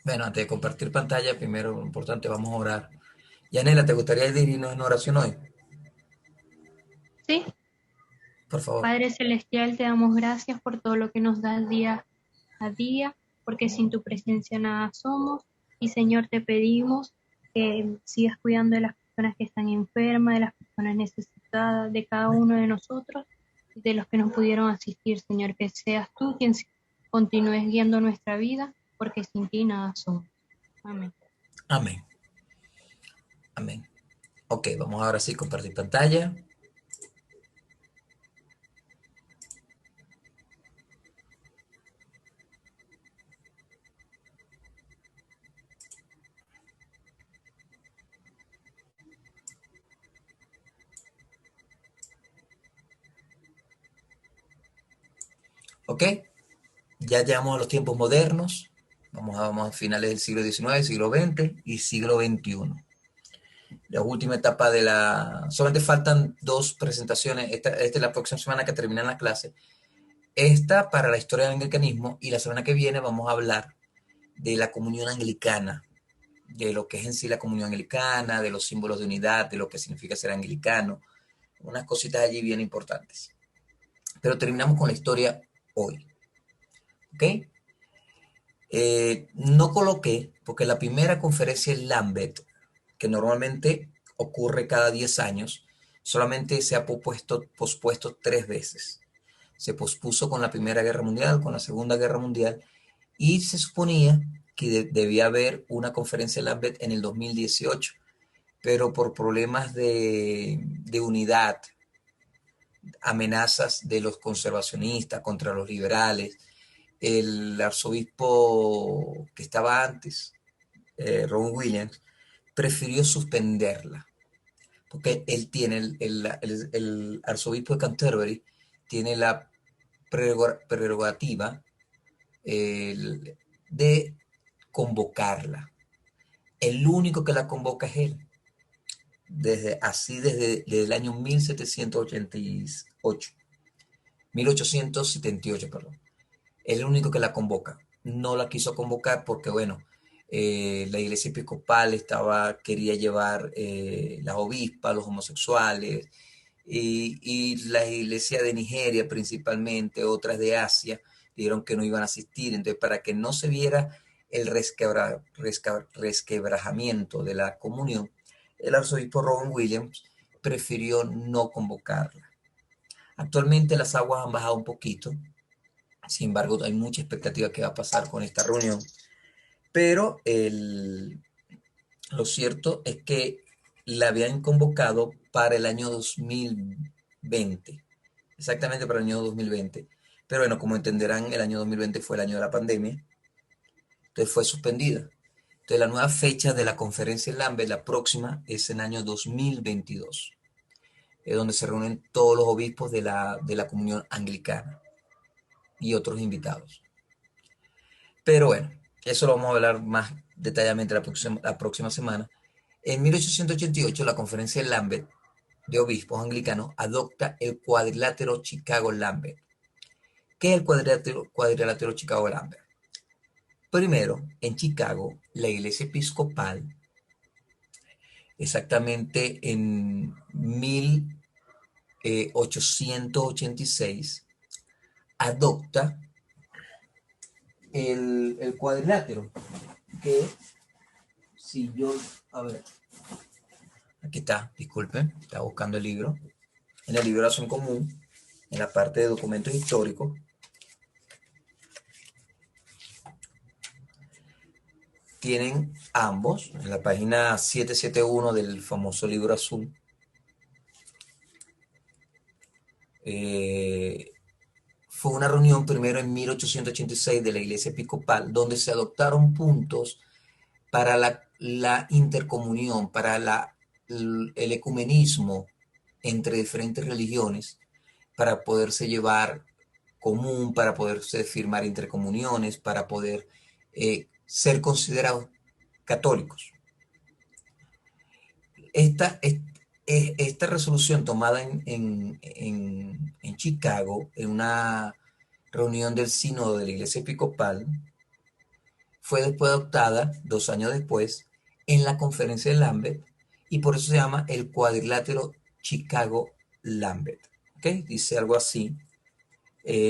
Bueno, antes de compartir pantalla, primero lo importante, vamos a orar. Yanela, ¿te gustaría dirigirnos en oración hoy? Sí, Por favor. Padre Celestial, te damos gracias por todo lo que nos das día a día, porque sin tu presencia nada somos. Y Señor, te pedimos que sigas cuidando de las personas que están enfermas, de las personas necesitadas, de cada uno de nosotros y de los que no pudieron asistir, Señor, que seas tú quien continúes guiando nuestra vida, porque sin ti nada somos. Amén. Amén. Amén. Ok, vamos ahora sí, compartir pantalla. Ok, ya llegamos a los tiempos modernos. Vamos a finales del siglo XIX, siglo XX y siglo XXI. La última etapa de la... Solamente faltan dos presentaciones. Esta es la próxima semana que terminan la clase. Esta para la historia del anglicanismo y la semana que viene vamos a hablar de la comunión anglicana, de lo que es en sí la comunión anglicana, de los símbolos de unidad, de lo que significa ser anglicano, unas cositas allí bien importantes. Pero terminamos con la historia hoy, ¿ok? No coloqué, porque la primera conferencia en Lambeth, que normalmente ocurre cada 10 años, solamente se ha pospuesto 3 veces. Se pospuso con la Primera Guerra Mundial, con la Segunda Guerra Mundial, y se suponía que debía haber una conferencia en Lambeth en el 2018, pero por problemas de unidad, amenazas de los conservacionistas contra los liberales, el arzobispo que estaba antes, Ron Williams, prefirió suspenderla, porque él tiene, el arzobispo de Canterbury tiene la prerrogativa de convocarla. El único que la convoca es él, desde el año 1788, 1878, perdón. Es el único que la convoca. No la quiso convocar porque, bueno, la iglesia episcopal quería llevar las obispas, los homosexuales, y la iglesia de Nigeria principalmente, otras de Asia, dijeron que no iban a asistir. Entonces, para que no se viera el resquebrajamiento de la comunión, el arzobispo Robin Williams prefirió no convocarla. Actualmente las aguas han bajado un poquito, sin embargo hay mucha expectativa que va a pasar con esta reunión, pero lo cierto es que la habían convocado para el año 2020, exactamente para el año 2020, pero bueno, como entenderán, el año 2020 fue el año de la pandemia, entonces fue suspendida. Entonces la nueva fecha de la conferencia en Lambert, la próxima, es en el año 2022, es donde se reúnen todos los obispos de la comunión anglicana y otros invitados. Pero bueno, eso lo vamos a hablar más detalladamente la próxima semana. En 1888, la conferencia de Lambeth de obispos anglicanos adopta el cuadrilátero Chicago-Lambeth. ¿Qué es el cuadrilátero Chicago-Lambeth? Primero, en Chicago, la iglesia episcopal, exactamente en 1886, adopta el cuadrilátero, que si yo, a ver, aquí está, disculpen, estaba buscando el libro. En el libro de Acción Común, en la parte de documentos históricos, tienen ambos, en la página 771 del famoso libro azul, eh, fue una reunión primero en 1886 de la Iglesia Episcopal, donde se adoptaron puntos para la intercomunión, para el ecumenismo entre diferentes religiones, para poderse llevar común, para poderse firmar intercomuniones, para poder ser considerados católicos. Esta, esta resolución tomada en Chicago, en una reunión del sínodo de la Iglesia Episcopal, fue después adoptada 2 años después en la conferencia de Lambeth y por eso se llama el cuadrilátero Chicago-Lambeth. ¿Okay? Dice algo así.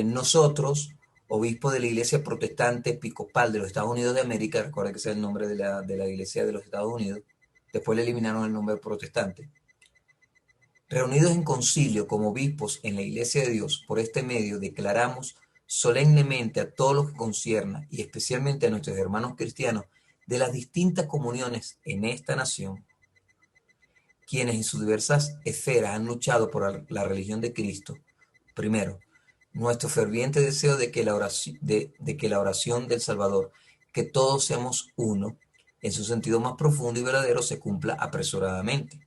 Nosotros, obispos de la Iglesia Protestante Episcopal de los Estados Unidos de América, recuerden que ese es el nombre de la Iglesia de los Estados Unidos, después le eliminaron el nombre protestante, reunidos en concilio como obispos en la Iglesia de Dios, por este medio declaramos solemnemente a todos los que concierna, y especialmente a nuestros hermanos cristianos de las distintas comuniones en esta nación, quienes en sus diversas esferas han luchado por la religión de Cristo. Primero, nuestro ferviente deseo de que la oración del Salvador, que todos seamos uno, en su sentido más profundo y verdadero, se cumpla apresuradamente.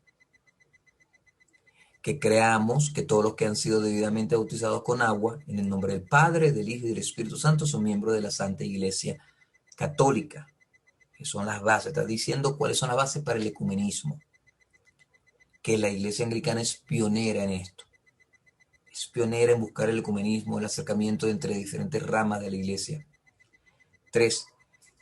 Que creamos que todos los que han sido debidamente bautizados con agua, en el nombre del Padre, del Hijo y del Espíritu Santo, son miembros de la Santa Iglesia Católica, que son las bases. Está diciendo cuáles son las bases para el ecumenismo, que la Iglesia Anglicana es pionera en esto. Es pionera en buscar el ecumenismo, el acercamiento entre diferentes ramas de la Iglesia. 3.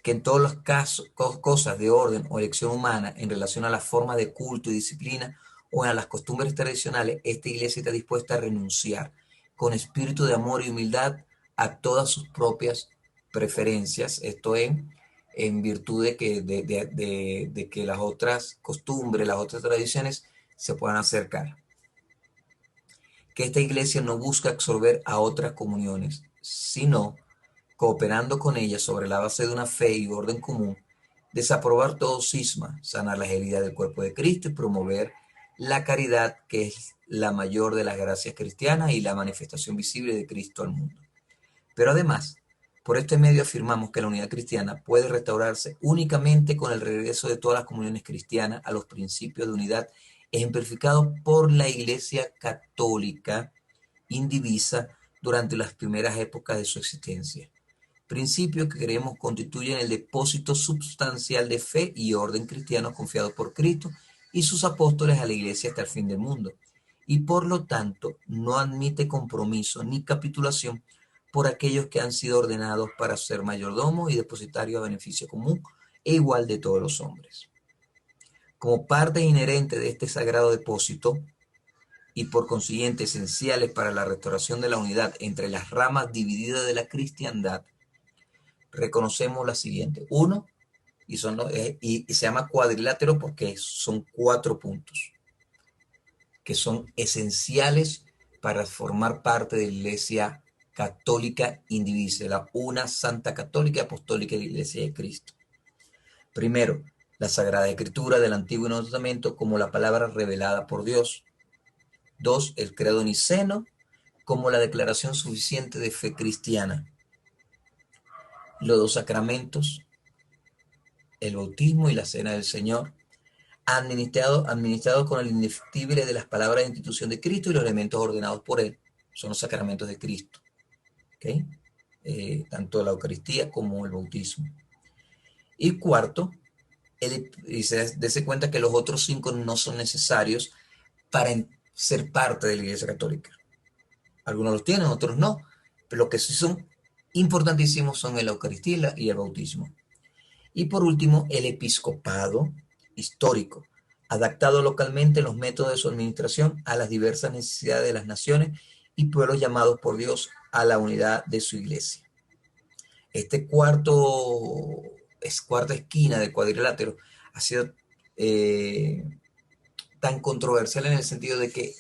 Que en todos los casos, cosas de orden o elección humana en relación a la forma de culto y disciplina o a las costumbres tradicionales, esta Iglesia está dispuesta a renunciar con espíritu de amor y humildad a todas sus propias preferencias. Esto en virtud de que las otras costumbres, las otras tradiciones se puedan acercar. Que esta Iglesia no busca absorber a otras comuniones, sino, cooperando con ellas sobre la base de una fe y orden común, desaprobar todo cisma, sanar las heridas del cuerpo de Cristo y promover la caridad, que es la mayor de las gracias cristianas y la manifestación visible de Cristo al mundo. Pero además, por este medio afirmamos que la unidad cristiana puede restaurarse únicamente con el regreso de todas las comuniones cristianas a los principios de unidad ejemplificados por la Iglesia Católica indivisa durante las primeras épocas de su existencia. Principios que creemos constituyen el depósito sustancial de fe y orden cristianos confiados por Cristo y sus apóstoles a la Iglesia hasta el fin del mundo, y por lo tanto no admite compromiso ni capitulación por aquellos que han sido ordenados para ser mayordomos y depositarios a beneficio común e igual de todos los hombres. Como parte inherente de este sagrado depósito, y por consiguiente esenciales para la restauración de la unidad entre las ramas divididas de la cristiandad, reconocemos la siguiente. Uno, y se llama cuadrilátero porque son 4 puntos, que son esenciales para formar parte de la Iglesia Católica indivisible, la una Santa Católica Apostólica de la Iglesia de Cristo. Primero, la Sagrada Escritura del Antiguo y Nuevo Testamento como la palabra revelada por Dios. 2, el credo niceno como la declaración suficiente de fe cristiana. Los 2 sacramentos, el bautismo y la cena del Señor, administrado con el indefectible de las palabras de institución de Cristo y los elementos ordenados por Él. Son los sacramentos de Cristo. ¿Okay? Tanto la Eucaristía como el bautismo. Y cuarto, y se dese cuenta que los otros 5 no son necesarios para ser parte de la Iglesia Católica. Algunos los tienen, otros no, pero lo que sí son importantísimos son la Eucaristía y el bautismo. Y por último, el episcopado histórico, adaptado localmente en los métodos de su administración a las diversas necesidades de las naciones y pueblos llamados por Dios a la unidad de su Iglesia. Este cuarta esquina del cuadrilátero ha sido tan controversial en el sentido de que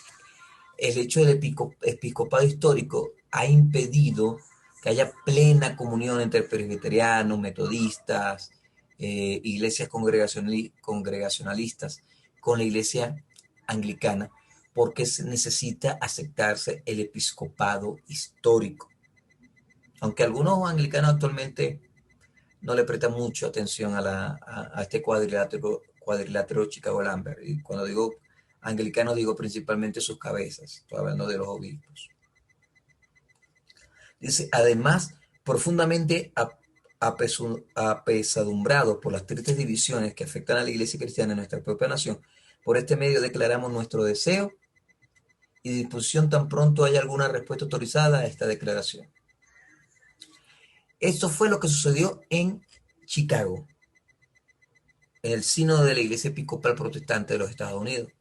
el hecho del episcopado histórico ha impedido que haya plena comunión entre presbiterianos, metodistas, iglesias congregacionalistas con la iglesia anglicana, porque se necesita aceptarse el episcopado histórico. Aunque algunos anglicanos actualmente no le prestan mucho atención a este cuadrilátero Chicago-Lambert. Y cuando digo anglicano digo principalmente sus cabezas, estoy hablando de los obispos. Dice, además, profundamente apesadumbrados por las tristes divisiones que afectan a la iglesia cristiana en nuestra propia nación, por este medio declaramos nuestro deseo y disposición tan pronto haya alguna respuesta autorizada a esta declaración. Esto fue lo que sucedió en Chicago, en el sínodo de la Iglesia Episcopal Protestante de los Estados Unidos.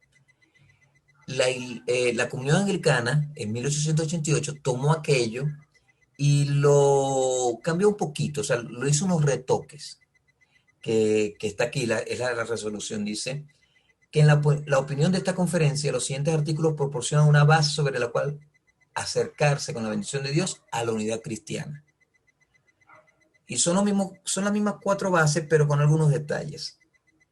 La Comunión Anglicana en 1888 tomó aquello y lo cambió un poquito, o sea, lo hizo unos retoques, que está aquí, la resolución, dice que en la opinión de esta conferencia los siguientes artículos proporcionan una base sobre la cual acercarse con la bendición de Dios a la unidad cristiana. Y son las mismas cuatro bases, pero con algunos detalles.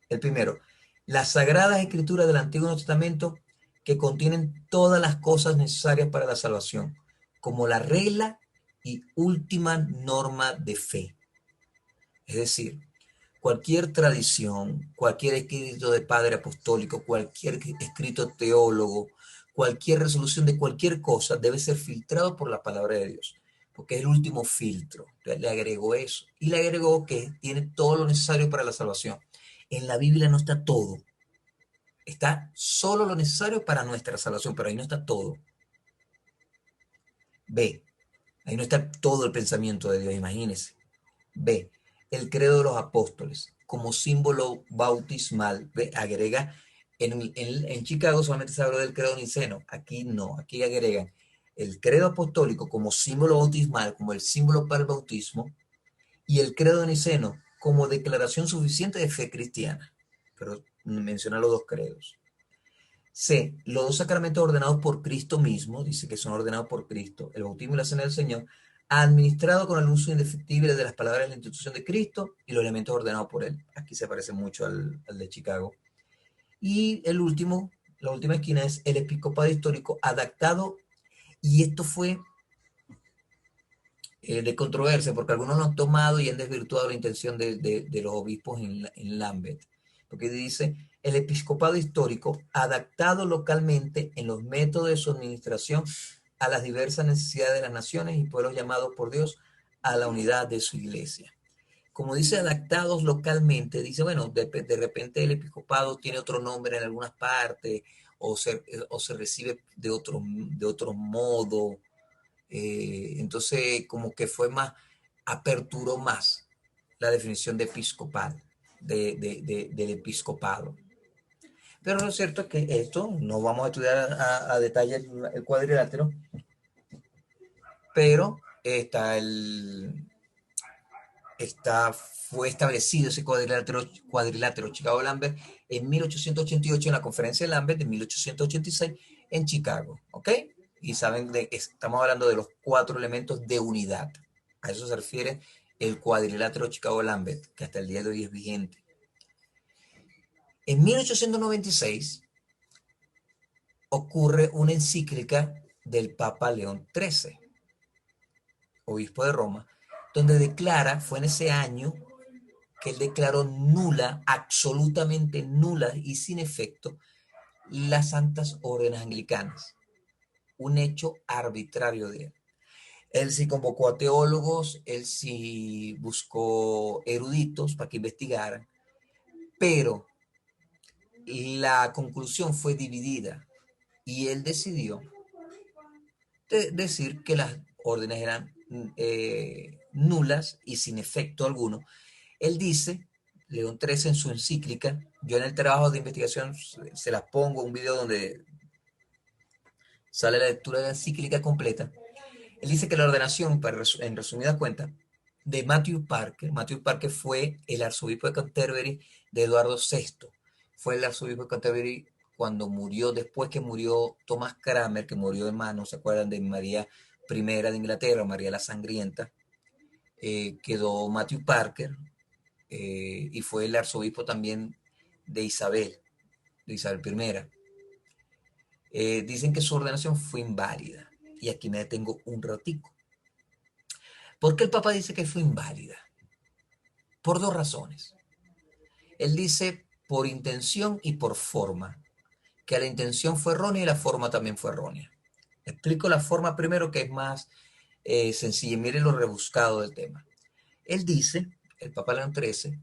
El primero, las sagradas escrituras del Antiguo Testamento que contienen todas las cosas necesarias para la salvación, como la regla y última norma de fe. Es decir, cualquier tradición, cualquier escrito de padre apostólico, cualquier escrito teólogo, cualquier resolución de cualquier cosa debe ser filtrado por la palabra de Dios, porque es el último filtro. Entonces, le agregó eso y le agregó que tiene todo lo necesario para la salvación. En la Biblia no está todo, está solo lo necesario para nuestra salvación, pero ahí no está todo. B, ahí no está todo el pensamiento de Dios, imagínense. B, el credo de los apóstoles como símbolo bautismal. B, agrega, en Chicago solamente se habló del credo niceno, aquí no, aquí agregan el credo apostólico como símbolo bautismal, como el símbolo para el bautismo, y el credo niceno como declaración suficiente de fe cristiana. Pero menciona los dos credos. C, los dos sacramentos ordenados por Cristo mismo, dice que son ordenados por Cristo, el bautismo y la cena del Señor, administrado con el uso indefectible de las palabras de la institución de Cristo y los elementos ordenados por él. Aquí se parece mucho al de Chicago. Y el último, la última esquina es el episcopado histórico adaptado, y esto fue de controversia, porque algunos lo han tomado y han desvirtuado la intención de los obispos en Lambeth, porque dice el episcopado histórico adaptado localmente en los métodos de su administración a las diversas necesidades de las naciones y pueblos llamados por Dios a la unidad de su iglesia. Como dice adaptados localmente, dice, bueno, de repente el episcopado tiene otro nombre en algunas partes o se recibe de otro modo. Entonces, como que fue más, aperturó más la definición de episcopal, del episcopado. Pero lo cierto es que esto, no vamos a estudiar a detalle el cuadrilátero, pero fue establecido ese cuadrilátero Chicago-Lambert en 1888 en la conferencia de Lambert de 1886 en Chicago, ¿ok? Y saben, estamos hablando de los cuatro elementos de unidad. A eso se refiere el cuadrilátero Chicago-Lambert, que hasta el día de hoy es vigente. En 1896 ocurre una encíclica del Papa León XIII, obispo de Roma, donde declara, fue en ese año que él declaró nula, absolutamente nula y sin efecto, las santas órdenes anglicanas. Un hecho arbitrario de él. Él sí convocó a teólogos, él sí buscó eruditos para que investigaran, pero la conclusión fue dividida y él decidió decir que las órdenes eran nulas y sin efecto alguno. Él dice, León XIII en su encíclica, yo en el trabajo de investigación se las pongo, un video donde sale la lectura de la encíclica completa. Él dice que la ordenación, en resumida cuenta, de Matthew Parker fue el arzobispo de Canterbury de Eduardo VI, fue el arzobispo de Canterbury cuando murió, después que murió Thomas Cranmer, que murió de mano, ¿se acuerdan de María I de Inglaterra, María la Sangrienta? Quedó Matthew Parker, y fue el arzobispo también de Isabel I. Dicen que su ordenación fue inválida. Y aquí me detengo un ratico. ¿Por qué el Papa dice que fue inválida? Por dos razones. Él dice por intención y por forma, que la intención fue errónea y la forma también fue errónea. Explico la forma primero, que es más sencilla. Miren lo rebuscado del tema. Él dice, el Papa León XIII,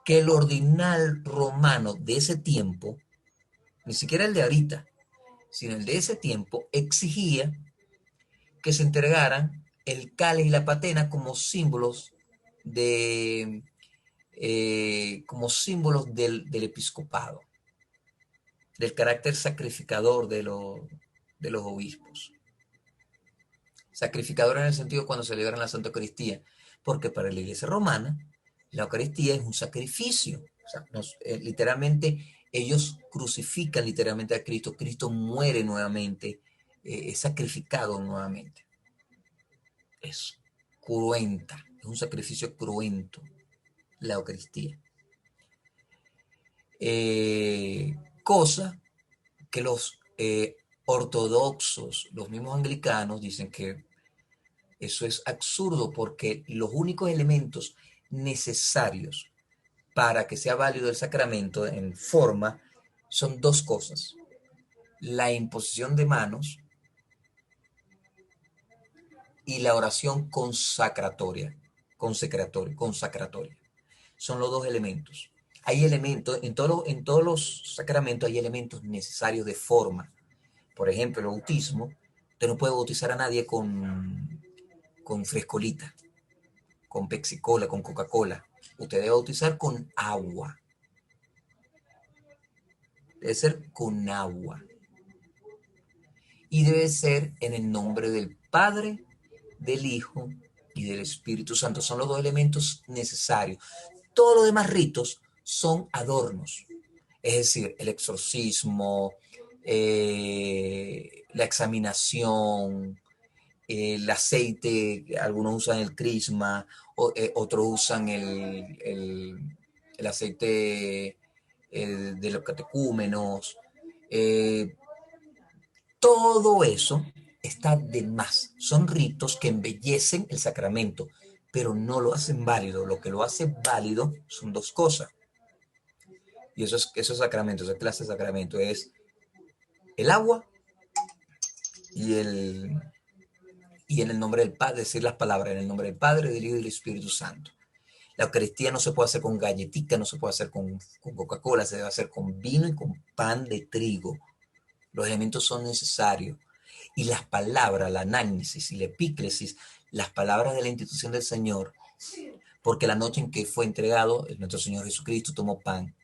que el ordinal romano de ese tiempo, ni siquiera el de ahorita, sino el de ese tiempo, exigía que se entregaran el cáliz y la patena como símbolos de como símbolos del episcopado, del carácter sacrificador de los obispos. Sacrificador en el sentido cuando celebran la Santa Eucaristía, porque para la Iglesia romana la Eucaristía es un sacrificio. O sea, literalmente ellos crucifican literalmente a Cristo. Cristo muere nuevamente, es sacrificado nuevamente. Es cruenta, es un sacrificio cruento la Eucaristía. Cosa que los ortodoxos, los mismos anglicanos, dicen que eso es absurdo porque los únicos elementos necesarios para que sea válido el sacramento en forma son dos cosas: la imposición de manos y la oración consacratoria. Son los dos elementos. Hay elementos, en todos los sacramentos hay elementos necesarios de forma. Por ejemplo, el bautismo, usted no puede bautizar a nadie con frescolita, con Pepsi-Cola, con Coca-Cola. Usted debe bautizar con agua. Debe ser con agua. Y debe ser en el nombre del Padre, del Hijo y del Espíritu Santo. Son los dos elementos necesarios. Todos los demás ritos son adornos. Es decir, el exorcismo, la examinación, el aceite, algunos usan el crisma, otros usan el aceite de los catecúmenos. Todo eso está de más. Son ritos que embellecen el sacramento, pero no lo hacen válido. Lo que lo hace válido son dos cosas. Y esos sacramentos, esa clase de sacramento es el agua y en el nombre del Padre, decir las palabras en el nombre del Padre, del Hijo y del Espíritu Santo. La Eucaristía no se puede hacer con galletica, no se puede hacer con Coca-Cola, se debe hacer con vino y con pan de trigo. Los elementos son necesarios. Y las palabras, la análisis y la epíclesis, las palabras de la institución del Señor, porque la noche en que fue entregado, nuestro Señor Jesucristo tomó pan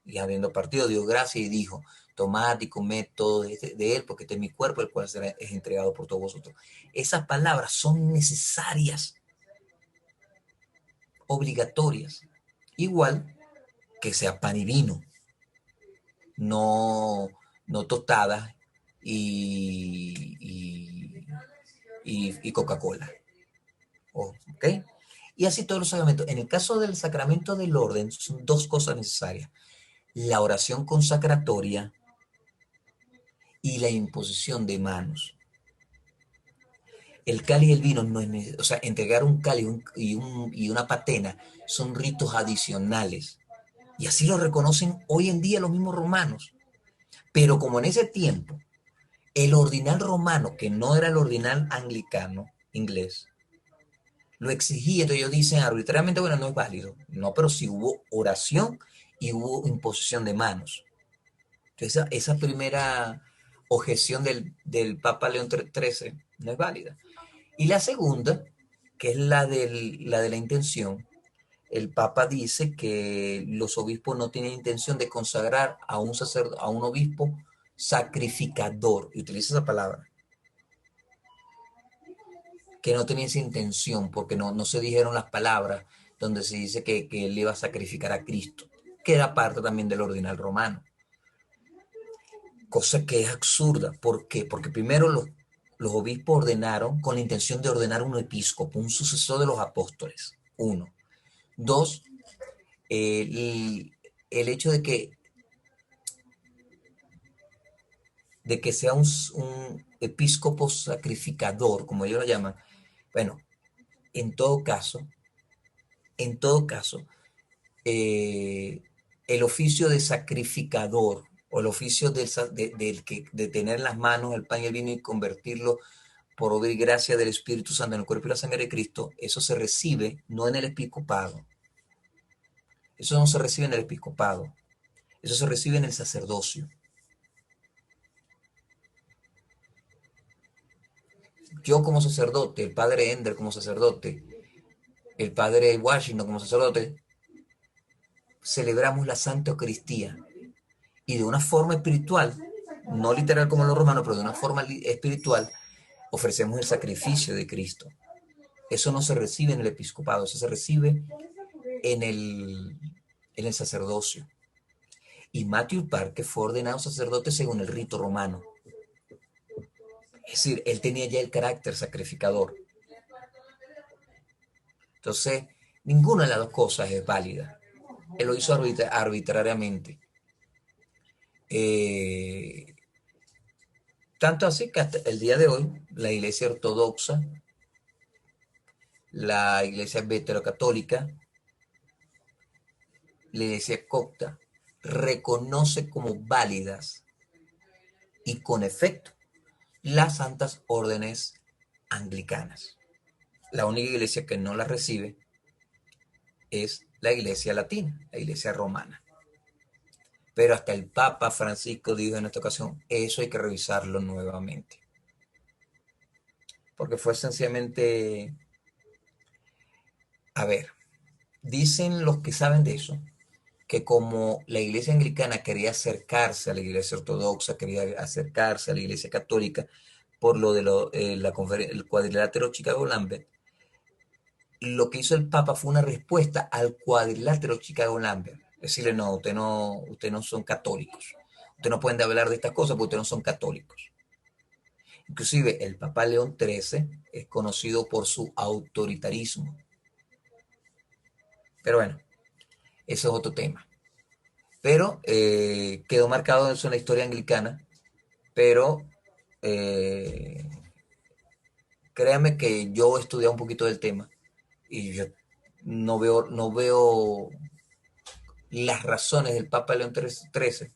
y habiendo partido dio gracias y dijo: tomad y comed todo de él, porque este es mi cuerpo, el cual es entregado por todos vosotros. Esas palabras son necesarias, obligatorias, igual que sea pan y vino, no tostadas y Coca-Cola. ¿Ok? Y así todos los sacramentos. En el caso del sacramento del orden, son dos cosas necesarias: la oración consacratoria y la imposición de manos. El cáliz y el vino no es, o sea, entregar un cáliz y una patena son ritos adicionales. Y así lo reconocen hoy en día los mismos romanos. Pero como en ese tiempo, el ordinal romano, que no era el ordinal anglicano, inglés, lo exigía, entonces ellos dicen arbitrariamente, bueno, no es válido. No, pero sí hubo oración y hubo imposición de manos. Entonces esa primera objeción del Papa León XIII no es válida. Y la segunda, que es la de la intención, el Papa dice que los obispos no tienen intención de consagrar a un obispo sacrificador, y utiliza esa palabra, que no tenía esa intención, porque no se dijeron las palabras donde se dice que él iba a sacrificar a Cristo, que era parte también del ordinal romano. Cosa que es absurda. ¿Por qué? Porque primero los obispos ordenaron con la intención de ordenar un episcopo, un sucesor de los apóstoles. Uno. Dos, el hecho de que sea un episcopo sacrificador, como ellos lo llaman. Bueno, en todo caso, el oficio de sacrificador o el oficio de tener en las manos el pan y el vino y convertirlo por obra y gracia del Espíritu Santo en el cuerpo y la sangre de Cristo, eso se recibe no en el episcopado. Eso no se recibe en el episcopado. Eso se recibe en el sacerdocio. Yo como sacerdote, el padre Ender como sacerdote, el padre Washington como sacerdote, celebramos la Santa Eucaristía y de una forma espiritual, no literal como los romanos, pero de una forma espiritual, ofrecemos el sacrificio de Cristo. Eso no se recibe en el episcopado, eso se recibe en el sacerdocio. Y Matthew Parker fue ordenado sacerdote según el rito romano. Es decir, él tenía ya el carácter sacrificador. Entonces, ninguna de las dos cosas es válida. Él lo hizo arbitrariamente. Tanto así que hasta el día de hoy, la Iglesia Ortodoxa, la Iglesia Veterocatólica, la Iglesia Copta, reconoce como válidas y con efecto las santas órdenes anglicanas. La única iglesia que no las recibe es la Iglesia Latina, la Iglesia Romana. Pero hasta el Papa Francisco dijo en esta ocasión, eso hay que revisarlo nuevamente. Porque fue sencillamente, a ver, dicen los que saben de eso, que como la Iglesia Anglicana quería acercarse a la Iglesia Ortodoxa, quería acercarse a la Iglesia Católica, por lo de el cuadrilátero Chicago-Lambert, lo que hizo el Papa fue una respuesta al cuadrilátero Chicago-Lambert. Decirle, no, ustedes no son católicos. Ustedes no pueden hablar de estas cosas porque ustedes no son católicos. Inclusive el Papa León XIII es conocido por su autoritarismo. Pero bueno, eso es otro tema. Pero quedó marcado eso en la historia anglicana. Pero créanme que yo he estudiado un poquito del tema y yo no veo las razones del Papa León XIII,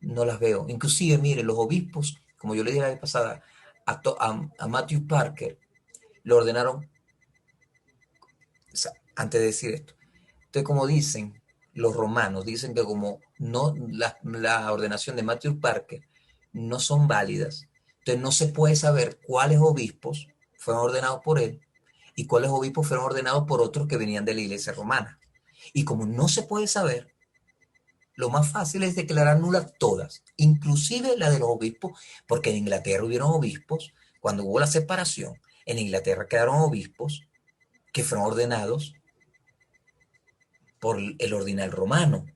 no las veo. Inclusive, mire, los obispos, como yo le dije la vez pasada, a Matthew Parker le ordenaron, o sea, antes de decir esto, entonces como dicen los romanos, dicen que como no la ordenación de Matthew Parker no son válidas, entonces no se puede saber cuáles obispos fueron ordenados por él y cuáles obispos fueron ordenados por otros que venían de la iglesia romana. Y como no se puede saber, lo más fácil es declarar nulas todas, inclusive la de los obispos, porque en Inglaterra hubieron obispos, cuando hubo la separación, en Inglaterra quedaron obispos que fueron ordenados por el ordinal romano.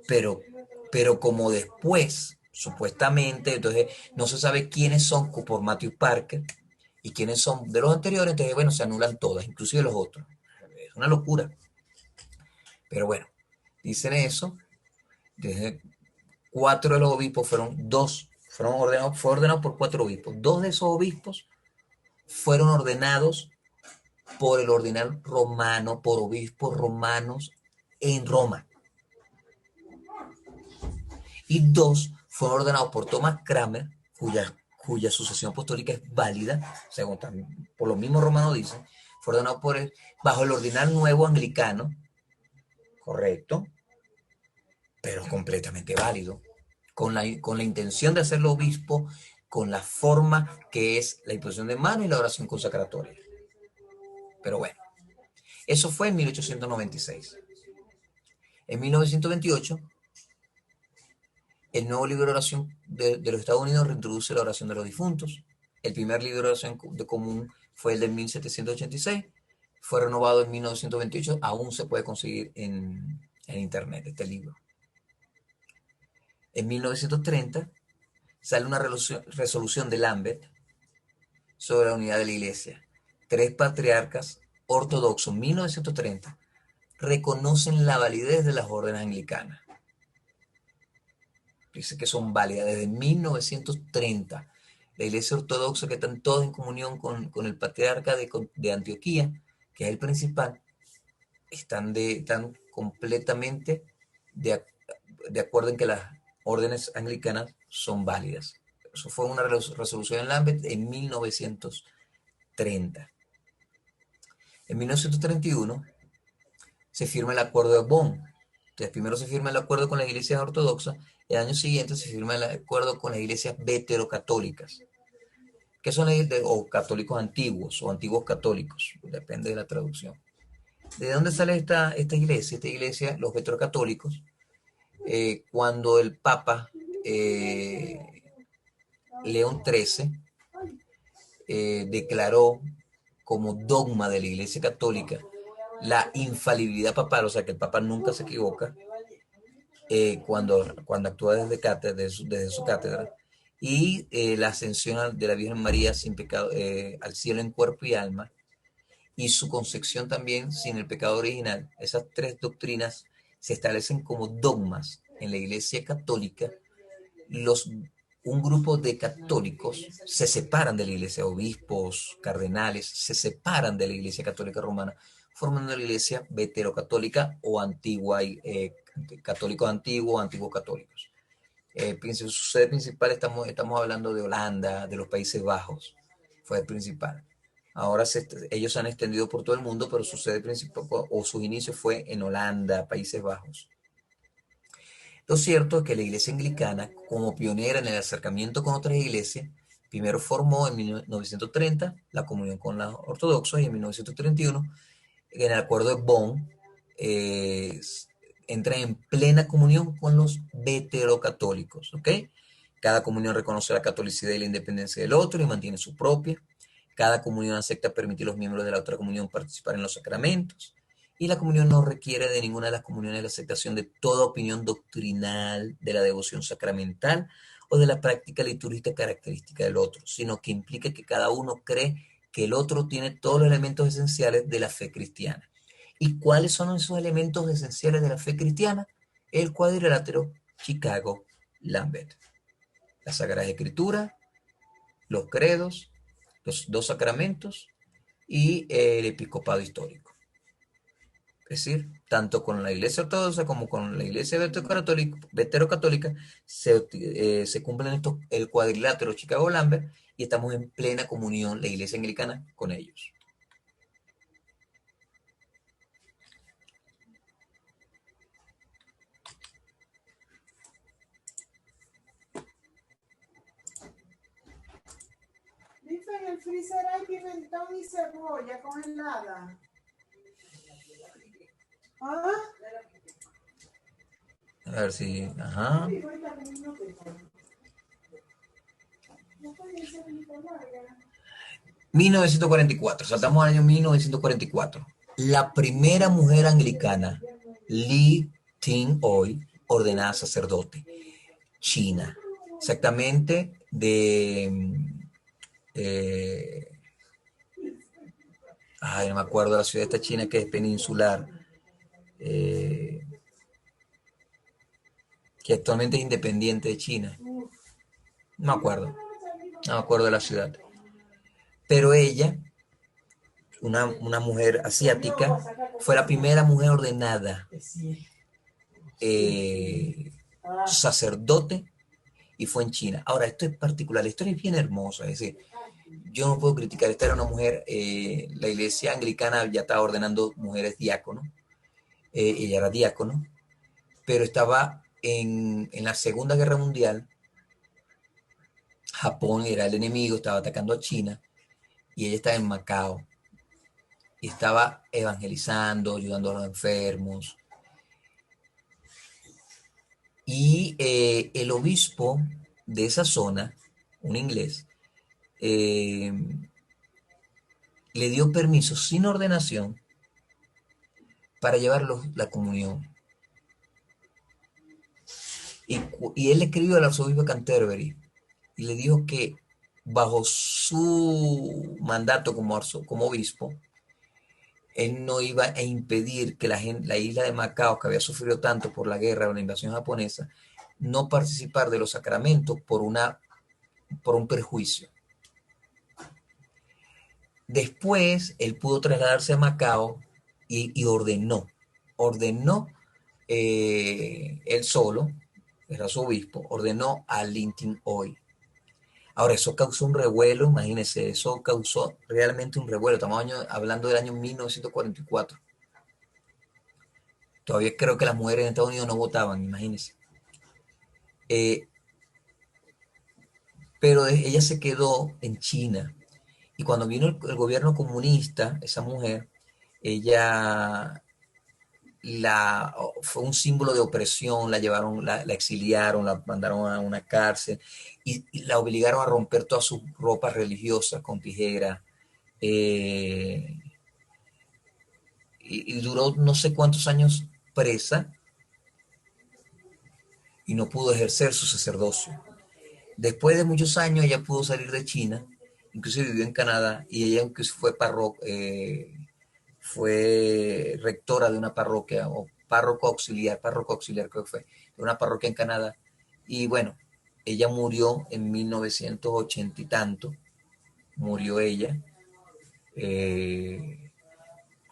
Pero como después, supuestamente, entonces no se sabe quiénes son por Matthew Parker y quiénes son de los anteriores, entonces bueno, se anulan todas, inclusive los otros. Es una locura. Pero bueno, dicen eso. Desde 4 de los obispos fue ordenado por 4 obispos. 2 de esos obispos fueron ordenados por el ordinal romano, por obispos romanos en Roma. Y 2 fueron ordenados por Thomas Cranmer, cuya sucesión apostólica es válida, según también, por los mismos romanos dicen, fue ordenado por él bajo el ordinal nuevo anglicano, correcto, pero completamente válido, con la intención de hacerlo obispo, con la forma que es la imposición de mano y la oración consacratoria. Pero bueno, eso fue en 1896. En 1928, el nuevo libro de oración de los Estados Unidos reintroduce la oración de los difuntos. El primer libro de oración de común fue el de 1786, fue renovado en 1928, aún se puede conseguir en internet este libro. En 1930 sale una resolución de Lambert sobre la unidad de la Iglesia. 3 patriarcas ortodoxos, 1930, reconocen la validez de las órdenes anglicanas. Dice que son válidas desde 1930. La Iglesia Ortodoxa, que están todos en comunión con el patriarca de Antioquía, que es el principal, están completamente de acuerdo en que las órdenes anglicanas son válidas. Eso fue una resolución en Lambert en 1930. En 1931 se firma el Acuerdo de Bonn. Entonces, primero se firma el acuerdo con las iglesias ortodoxas, y el año siguiente se firma el acuerdo con las iglesias veterocatólicas. que son o católicos antiguos o antiguos católicos, depende de la traducción. ¿De dónde sale esta iglesia? Esta iglesia, los veterocatólicos, cuando el Papa León XIII declaró como dogma de la Iglesia Católica la infalibilidad papal, o sea que el Papa nunca se equivoca cuando actúa desde su cátedra, y la ascensión de la Virgen María sin pecado, al cielo en cuerpo y alma, y su concepción también sin el pecado original. Esas tres doctrinas se establecen como dogmas en la Iglesia Católica. Un grupo de católicos se separan de la iglesia, obispos, cardenales, se separan de la iglesia católica romana, formando la iglesia veterocatólica o antigua, católicos antiguos, antiguos católicos. Su sede principal, estamos hablando de Holanda, de los Países Bajos, fue el principal. Ahora ellos se han extendido por todo el mundo, pero su sede principal o sus inicios fue en Holanda, Países Bajos. Lo cierto es que la iglesia anglicana, como pionera en el acercamiento con otras iglesias, primero formó en 1930 la comunión con los ortodoxos y en 1931, en el acuerdo de Bonn, entra en plena comunión con los veterocatólicos, ¿ok? Cada comunión reconoce la catolicidad y la independencia del otro y mantiene su propia. Cada comunión acepta permitir a los miembros de la otra comunión participar en los sacramentos. Y la comunión no requiere de ninguna de las comuniones la aceptación de toda opinión doctrinal de la devoción sacramental o de la práctica litúrgica característica del otro, sino que implica que cada uno cree que el otro tiene todos los elementos esenciales de la fe cristiana. ¿Y cuáles son esos elementos esenciales de la fe cristiana? El cuadrilátero Chicago-Lambert. La Sagrada Escritura, los credos, los dos sacramentos y el episcopado histórico. Es decir, tanto con la iglesia ortodoxa como con la iglesia veterocatólica se cumplen el cuadrilátero Chicago-Lambert y estamos en plena comunión, la iglesia anglicana, con ellos. Dice en el freezer hay pimentón y cebolla congelada. ¿Ah? A ver si... Ajá. 1944, saltamos al año 1944. La primera mujer anglicana, Lee Ting-Oi, ordenada sacerdote, China, exactamente no me acuerdo de la ciudad de esta China que es peninsular, que actualmente es independiente de China. No me acuerdo de la ciudad. Pero ella, una mujer asiática, fue la primera mujer ordenada sacerdote y fue en China. Ahora, esto es particular, la historia es bien hermosa, es decir, yo no puedo criticar, esta era una mujer, la iglesia anglicana ya estaba ordenando mujeres diáconos, ella era diácono, pero estaba en la Segunda Guerra Mundial, Japón era el enemigo, estaba atacando a China, y ella estaba en Macao, y estaba evangelizando, ayudando a los enfermos. Y el obispo de esa zona, un inglés, le dio permiso sin ordenación para llevarlos la comunión. Y él escribió al arzobispo de Canterbury y le dijo que bajo su mandato como obispo, él no iba a impedir que la isla de Macao, que había sufrido tanto por la guerra o la invasión japonesa, no participar de los sacramentos por un prejuicio. Después, él pudo trasladarse a Macao y ordenó él solo, era su obispo, ordenó a Lee Ting-Oi. Ahora, eso causó un revuelo, imagínense, eso causó realmente un revuelo. Estamos hablando del año 1944. Todavía creo que las mujeres en Estados Unidos no votaban, imagínense. pero ella se quedó en China. Y cuando vino el gobierno comunista, esa mujer, ella fue un símbolo de opresión, la llevaron, la exiliaron, la mandaron a una cárcel y la obligaron a romper todas sus ropas religiosas con tijeras. eh, y duró no sé cuántos años presa y no pudo ejercer su sacerdocio. Después de muchos años ella pudo salir de China, incluso vivió en Canadá y ella incluso fue rectora de una parroquia o párroco auxiliar creo que fue, de una parroquia en Canadá. Y bueno, ella murió en 1980 y tanto, murió ella, eh,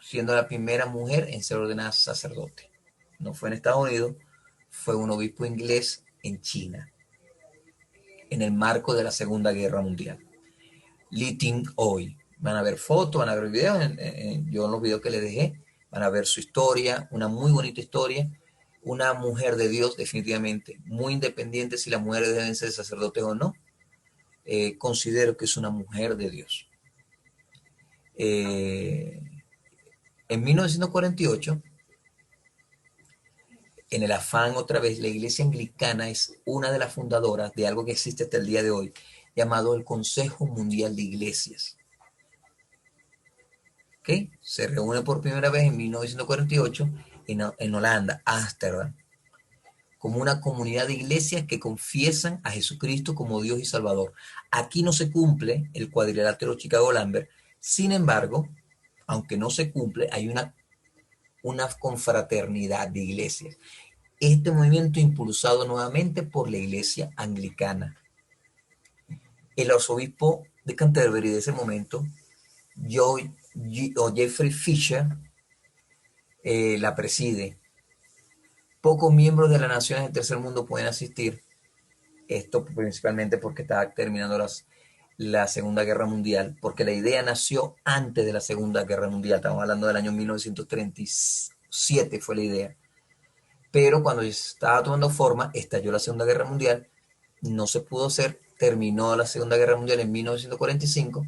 siendo la primera mujer en ser ordenada sacerdote. No fue en Estados Unidos, fue un obispo inglés en China, en el marco de la Segunda Guerra Mundial. Li Ting Hoy. Van a ver fotos, van a ver videos, yo en los videos que les dejé, van a ver su historia, una muy bonita historia, una mujer de Dios definitivamente, muy independiente si las mujeres deben ser sacerdotes o no, considero que es una mujer de Dios. En 1948, en el afán otra vez, la iglesia anglicana es una de las fundadoras de algo que existe hasta el día de hoy, llamado el Consejo Mundial de Iglesias. ¿Okay? Se reúne por primera vez en 1948 en Holanda, Ámsterdam, como una comunidad de iglesias que confiesan a Jesucristo como Dios y Salvador. Aquí no se cumple el cuadrilátero Chicago-Lambert, sin embargo, aunque no se cumple, hay una confraternidad de iglesias. Este movimiento impulsado nuevamente por la iglesia anglicana. El arzobispo de Canterbury de ese momento, Jeffrey Fisher, la preside. Pocos miembros de las naciones del tercer mundo pueden asistir, esto principalmente porque estaba terminando la Segunda Guerra Mundial, porque la idea nació antes de la Segunda Guerra Mundial, estamos hablando del año 1937 fue la idea, pero cuando estaba tomando forma, estalló la Segunda Guerra Mundial, no se pudo hacer, terminó la Segunda Guerra Mundial en 1945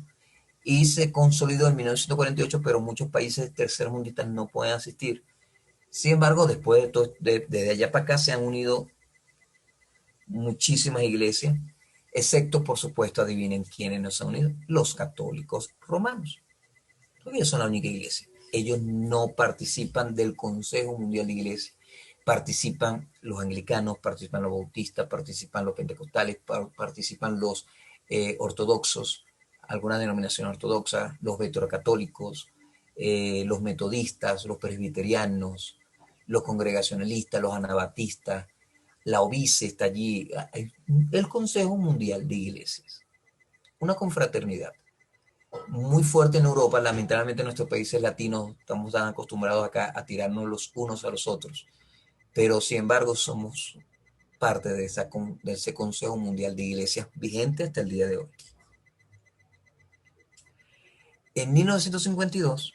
y se consolidó en 1948, pero muchos países tercermundistas no pueden asistir. Sin embargo, después de allá para acá se han unido muchísimas iglesias, excepto, por supuesto, adivinen quiénes nos han unido, los católicos romanos. Ellos son la única iglesia. Ellos no participan del Consejo Mundial de Iglesias. Participan los anglicanos, participan los bautistas, participan los pentecostales, participan los ortodoxos, alguna denominación ortodoxa, los veterocatólicos, los metodistas, los presbiterianos, los congregacionalistas, los anabatistas, la OBICE está allí, el Consejo Mundial de Iglesias, una confraternidad muy fuerte en Europa. Lamentablemente en nuestros países latinos estamos tan acostumbrados acá a tirarnos los unos a los otros, pero sin embargo somos parte de ese Consejo Mundial de Iglesias vigente hasta el día de hoy. En 1952,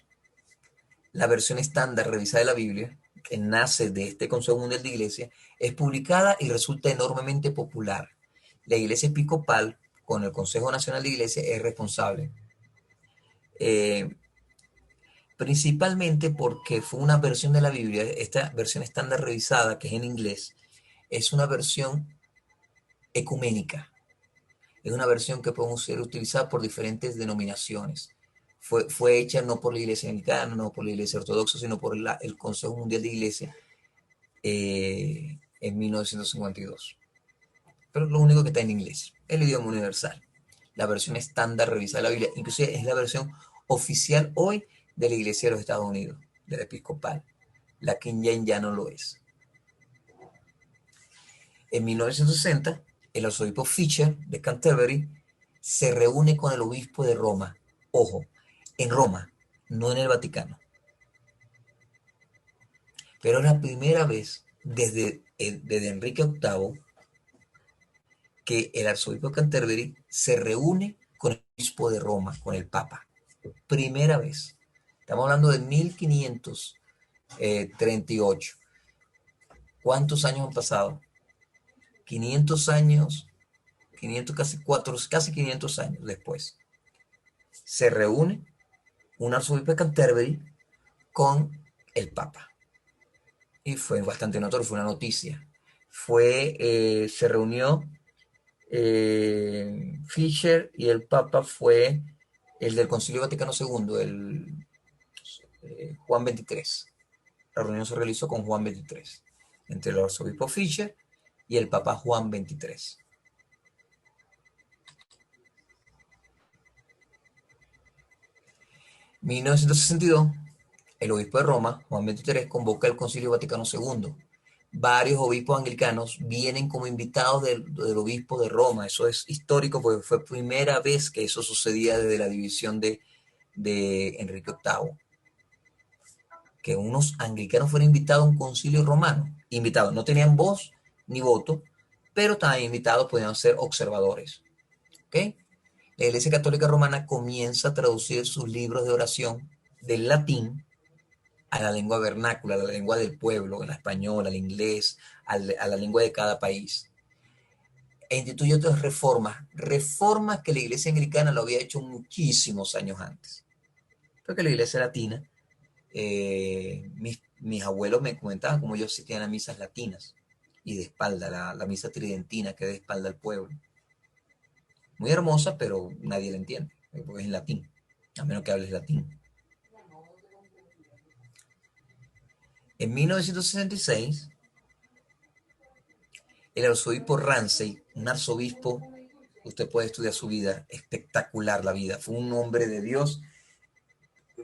la versión estándar revisada de la Biblia, que nace de este Consejo Mundial de Iglesias, es publicada y resulta enormemente popular. La Iglesia Episcopal, con el Consejo Nacional de Iglesias, es responsable. Principalmente porque fue una versión de la Biblia, esta versión estándar revisada, que es en inglés, es una versión ecuménica. Es una versión que puede ser utilizada por diferentes denominaciones. Fue hecha no por la Iglesia Anglicana, no por la Iglesia Ortodoxa, sino por el Consejo Mundial de Iglesias en 1952. Pero lo único que está en inglés, el idioma universal. La versión estándar revisada de la Biblia, inclusive es la versión oficial hoy de la Iglesia de los Estados Unidos, de la Episcopal. La King James ya no lo es. En 1960, el arzobispo Fisher de Canterbury se reúne con el obispo de Roma. Ojo, en Roma, no en el Vaticano. Pero es la primera vez desde Enrique VIII que el arzobispo de Canterbury se reúne con el obispo de Roma, con el Papa. Primera vez. Estamos hablando de 500, casi 500 años después, se reúne un arzobispo de Canterbury con el Papa. Y fue bastante notorio, fue una noticia. Se reunió Fisher y el Papa fue el del Concilio Vaticano II, Juan XXIII. La reunión se realizó con Juan XXIII, entre el arzobispo Fisher y el Papa Juan XXIII. En 1962, el obispo de Roma, Juan XXIII, convoca el Concilio Vaticano II. Varios obispos anglicanos vienen como invitados del obispo de Roma. Eso es histórico porque fue primera vez que eso sucedía desde la división de Enrique VIII. Que unos anglicanos fueron invitados a un concilio romano. Invitados, no tenían voz ni voto, pero estaban invitados, podían ser observadores. ¿Okay? La Iglesia Católica Romana comienza a traducir sus libros de oración del latín a la lengua vernácula, a la lengua del pueblo, al español, al inglés, a la lengua de cada país. E instituyó otras reformas que la Iglesia Anglicana lo había hecho muchísimos años antes. Porque la Iglesia Latina, mis abuelos me comentaban cómo ellos asistían a misas latinas y de espalda, la misa tridentina que de espalda al pueblo. Muy hermosa, pero nadie la entiende, porque es en latín, a menos que hables latín. En 1966, el arzobispo Ramsay, un arzobispo, usted puede estudiar su vida, espectacular la vida, fue un hombre de Dios,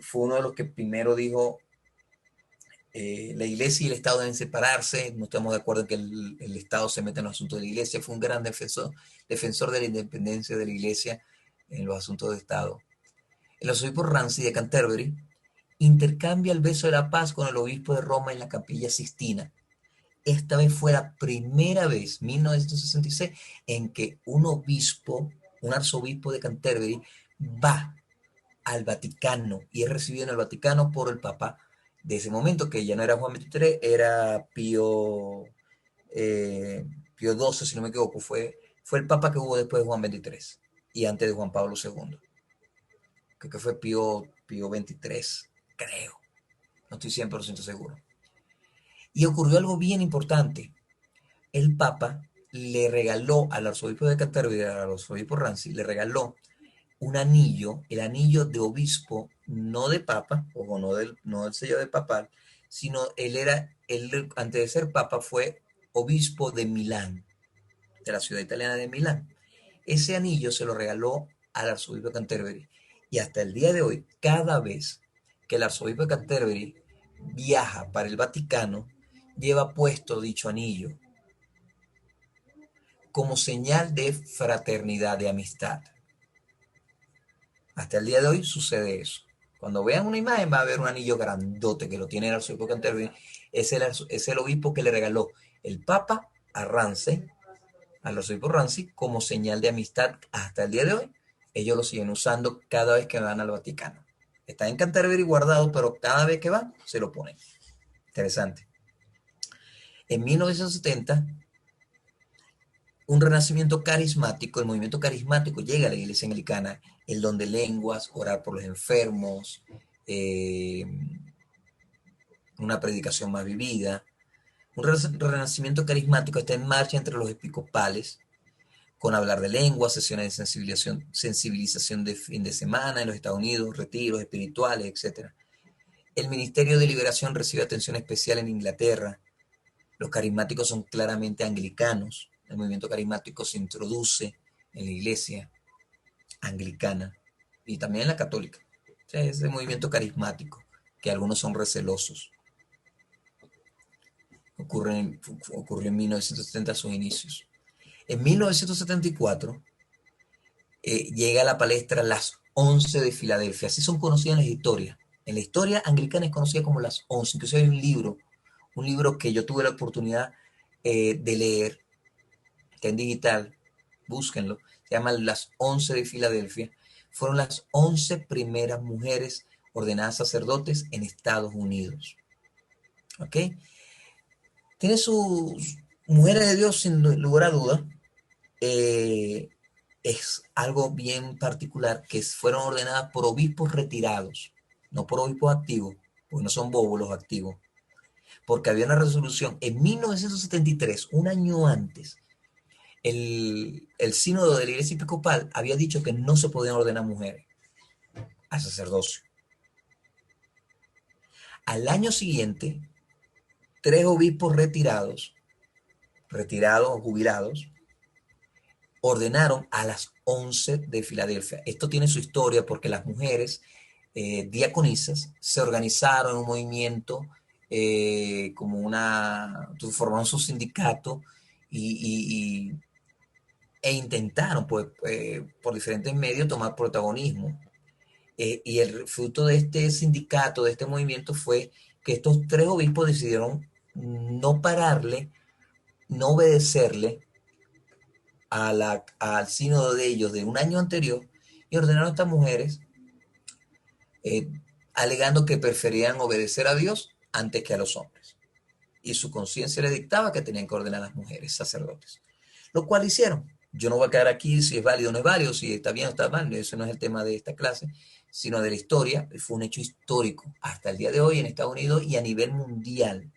fue uno de los que primero dijo, la iglesia y el Estado deben separarse, no estamos de acuerdo en que el Estado se meta en los asuntos de la iglesia, fue un gran defensor de la independencia de la iglesia en los asuntos de Estado. El arzobispo Ramsay de Canterbury intercambia el beso de la paz con el obispo de Roma en la Capilla Sixtina. Esta vez fue la primera vez, 1966, en que un arzobispo de Canterbury va al Vaticano y es recibido en el Vaticano por el Papa de ese momento, que ya no era Juan XXIII, era Pío XII, si no me equivoco, fue el Papa que hubo después de Juan XXIII y antes de Juan Pablo II. Creo que fue Pío XXIII, creo. No estoy 100% seguro. Y ocurrió algo bien importante. El Papa le regaló al arzobispo de Canterbury, al arzobispo Ramsay, le regaló un anillo, el anillo de obispo, no de papa, ojo, no del sello de papal, sino antes de ser papa, fue obispo de Milán, de la ciudad italiana de Milán. Ese anillo se lo regaló al arzobispo de Canterbury. Y hasta el día de hoy, cada vez que el arzobispo de Canterbury viaja para el Vaticano, lleva puesto dicho anillo como señal de fraternidad, de amistad. Hasta el día de hoy sucede eso. Cuando vean una imagen va a haber un anillo grandote que lo tiene el arzobispo de Canterbury. Es el obispo que le regaló el Papa a Ramsay, al arzobispo Ramsay, como señal de amistad hasta el día de hoy. Ellos lo siguen usando cada vez que van al Vaticano. Está en Canterbury guardado, pero cada vez que van se lo ponen. Interesante. En 1970, un renacimiento carismático, el movimiento carismático llega a la iglesia anglicana, el don de lenguas, orar por los enfermos, una predicación más vivida. Un renacimiento carismático está en marcha entre los episcopales, con hablar de lenguas, sesiones de sensibilización de fin de semana en los Estados Unidos, retiros espirituales, etc. El Ministerio de Liberación recibe atención especial en Inglaterra. Los carismáticos son claramente anglicanos. El movimiento carismático se introduce en la iglesia anglicana y también en la católica. O sea, es el movimiento carismático, que algunos son recelosos. Ocurrió en 1970 a sus inicios. En 1974 llega a la palestra Las 11 de Filadelfia. Así son conocidas en la historia. En la historia anglicana es conocida como Las 11. Incluso hay un libro que yo tuve la oportunidad de leer, está en digital, búsquenlo, se llama Las 11 de Filadelfia. Fueron las 11 primeras mujeres ordenadas sacerdotes en Estados Unidos. ¿Ok? Tiene sus mujeres de Dios sin lugar a duda, eh, es algo bien particular, que fueron ordenadas por obispos retirados, no por obispos activos, porque no son bobos los activos, porque había una resolución en 1973, un año antes, el sínodo de la Iglesia Episcopal había dicho que no se podían ordenar mujeres al sacerdocio. Al año siguiente, tres obispos retirados o jubilados, ordenaron a las 11 de Filadelfia. Esto tiene su historia porque las mujeres diaconisas se organizaron en un movimiento formaron su sindicato y, e intentaron pues, por diferentes medios tomar protagonismo. Y el fruto de este sindicato, de este movimiento, fue que estos tres obispos decidieron no pararle, no obedecerle al sínodo de ellos de un año anterior y ordenaron a estas mujeres eh, alegando que preferían obedecer a Dios antes que a los hombres. Y su conciencia les dictaba que tenían que ordenar a las mujeres sacerdotes, lo cual hicieron. Yo no voy a quedar aquí si es válido o no es válido, si está bien o está mal, eso no es el tema de esta clase, sino de la historia. Fue un hecho histórico hasta el día de hoy en Estados Unidos y a nivel mundial.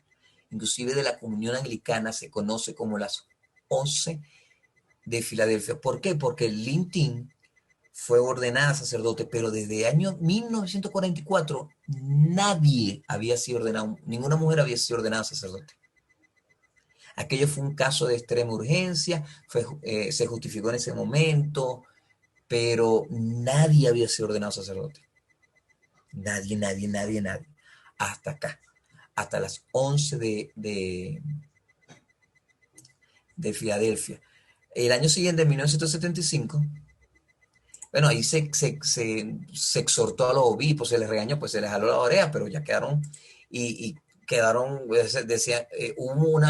Inclusive de la comunión anglicana se conoce como las 11 de Filadelfia. ¿Por qué? Porque Lin Tin fue ordenada sacerdote, pero desde el año 1944 nadie había sido ordenado, ninguna mujer había sido ordenada sacerdote. Aquello fue un caso de extrema urgencia, se justificó en ese momento, pero nadie había sido ordenado sacerdote. Nadie, nadie, nadie, nadie. Hasta acá, hasta las 11 de Filadelfia. El año siguiente, en 1975, bueno, ahí se exhortó a los obispos, se les regañó, pues se les jaló la oreja, pero ya quedaron, y quedaron, decía, hubo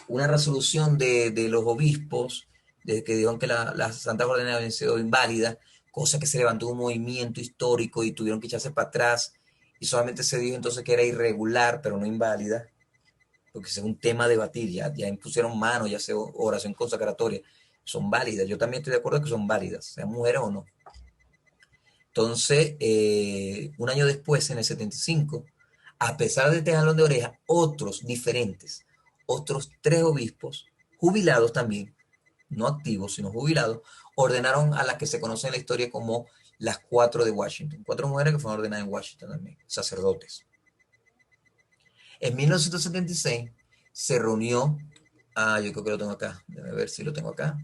una resolución de los obispos de que dijeron que las santas órdenes habían sido inválidas, cosa que se levantó un movimiento histórico y tuvieron que echarse para atrás, y solamente se dijo entonces que era irregular, pero no inválida, porque es un tema a debatir, ya impusieron manos, ya sea oración consacratoria, son válidas. Yo también estoy de acuerdo que son válidas, sean mujeres o no. Entonces, un año después, en el 75, a pesar de este jalón de oreja, otros diferentes, otros tres obispos, jubilados también, no activos, sino jubilados, ordenaron a las que se conocen en la historia como las cuatro de Washington. Cuatro mujeres que fueron ordenadas en Washington también, sacerdotes. En 1976 se reunió, yo creo que lo tengo acá, déjame ver si lo tengo acá.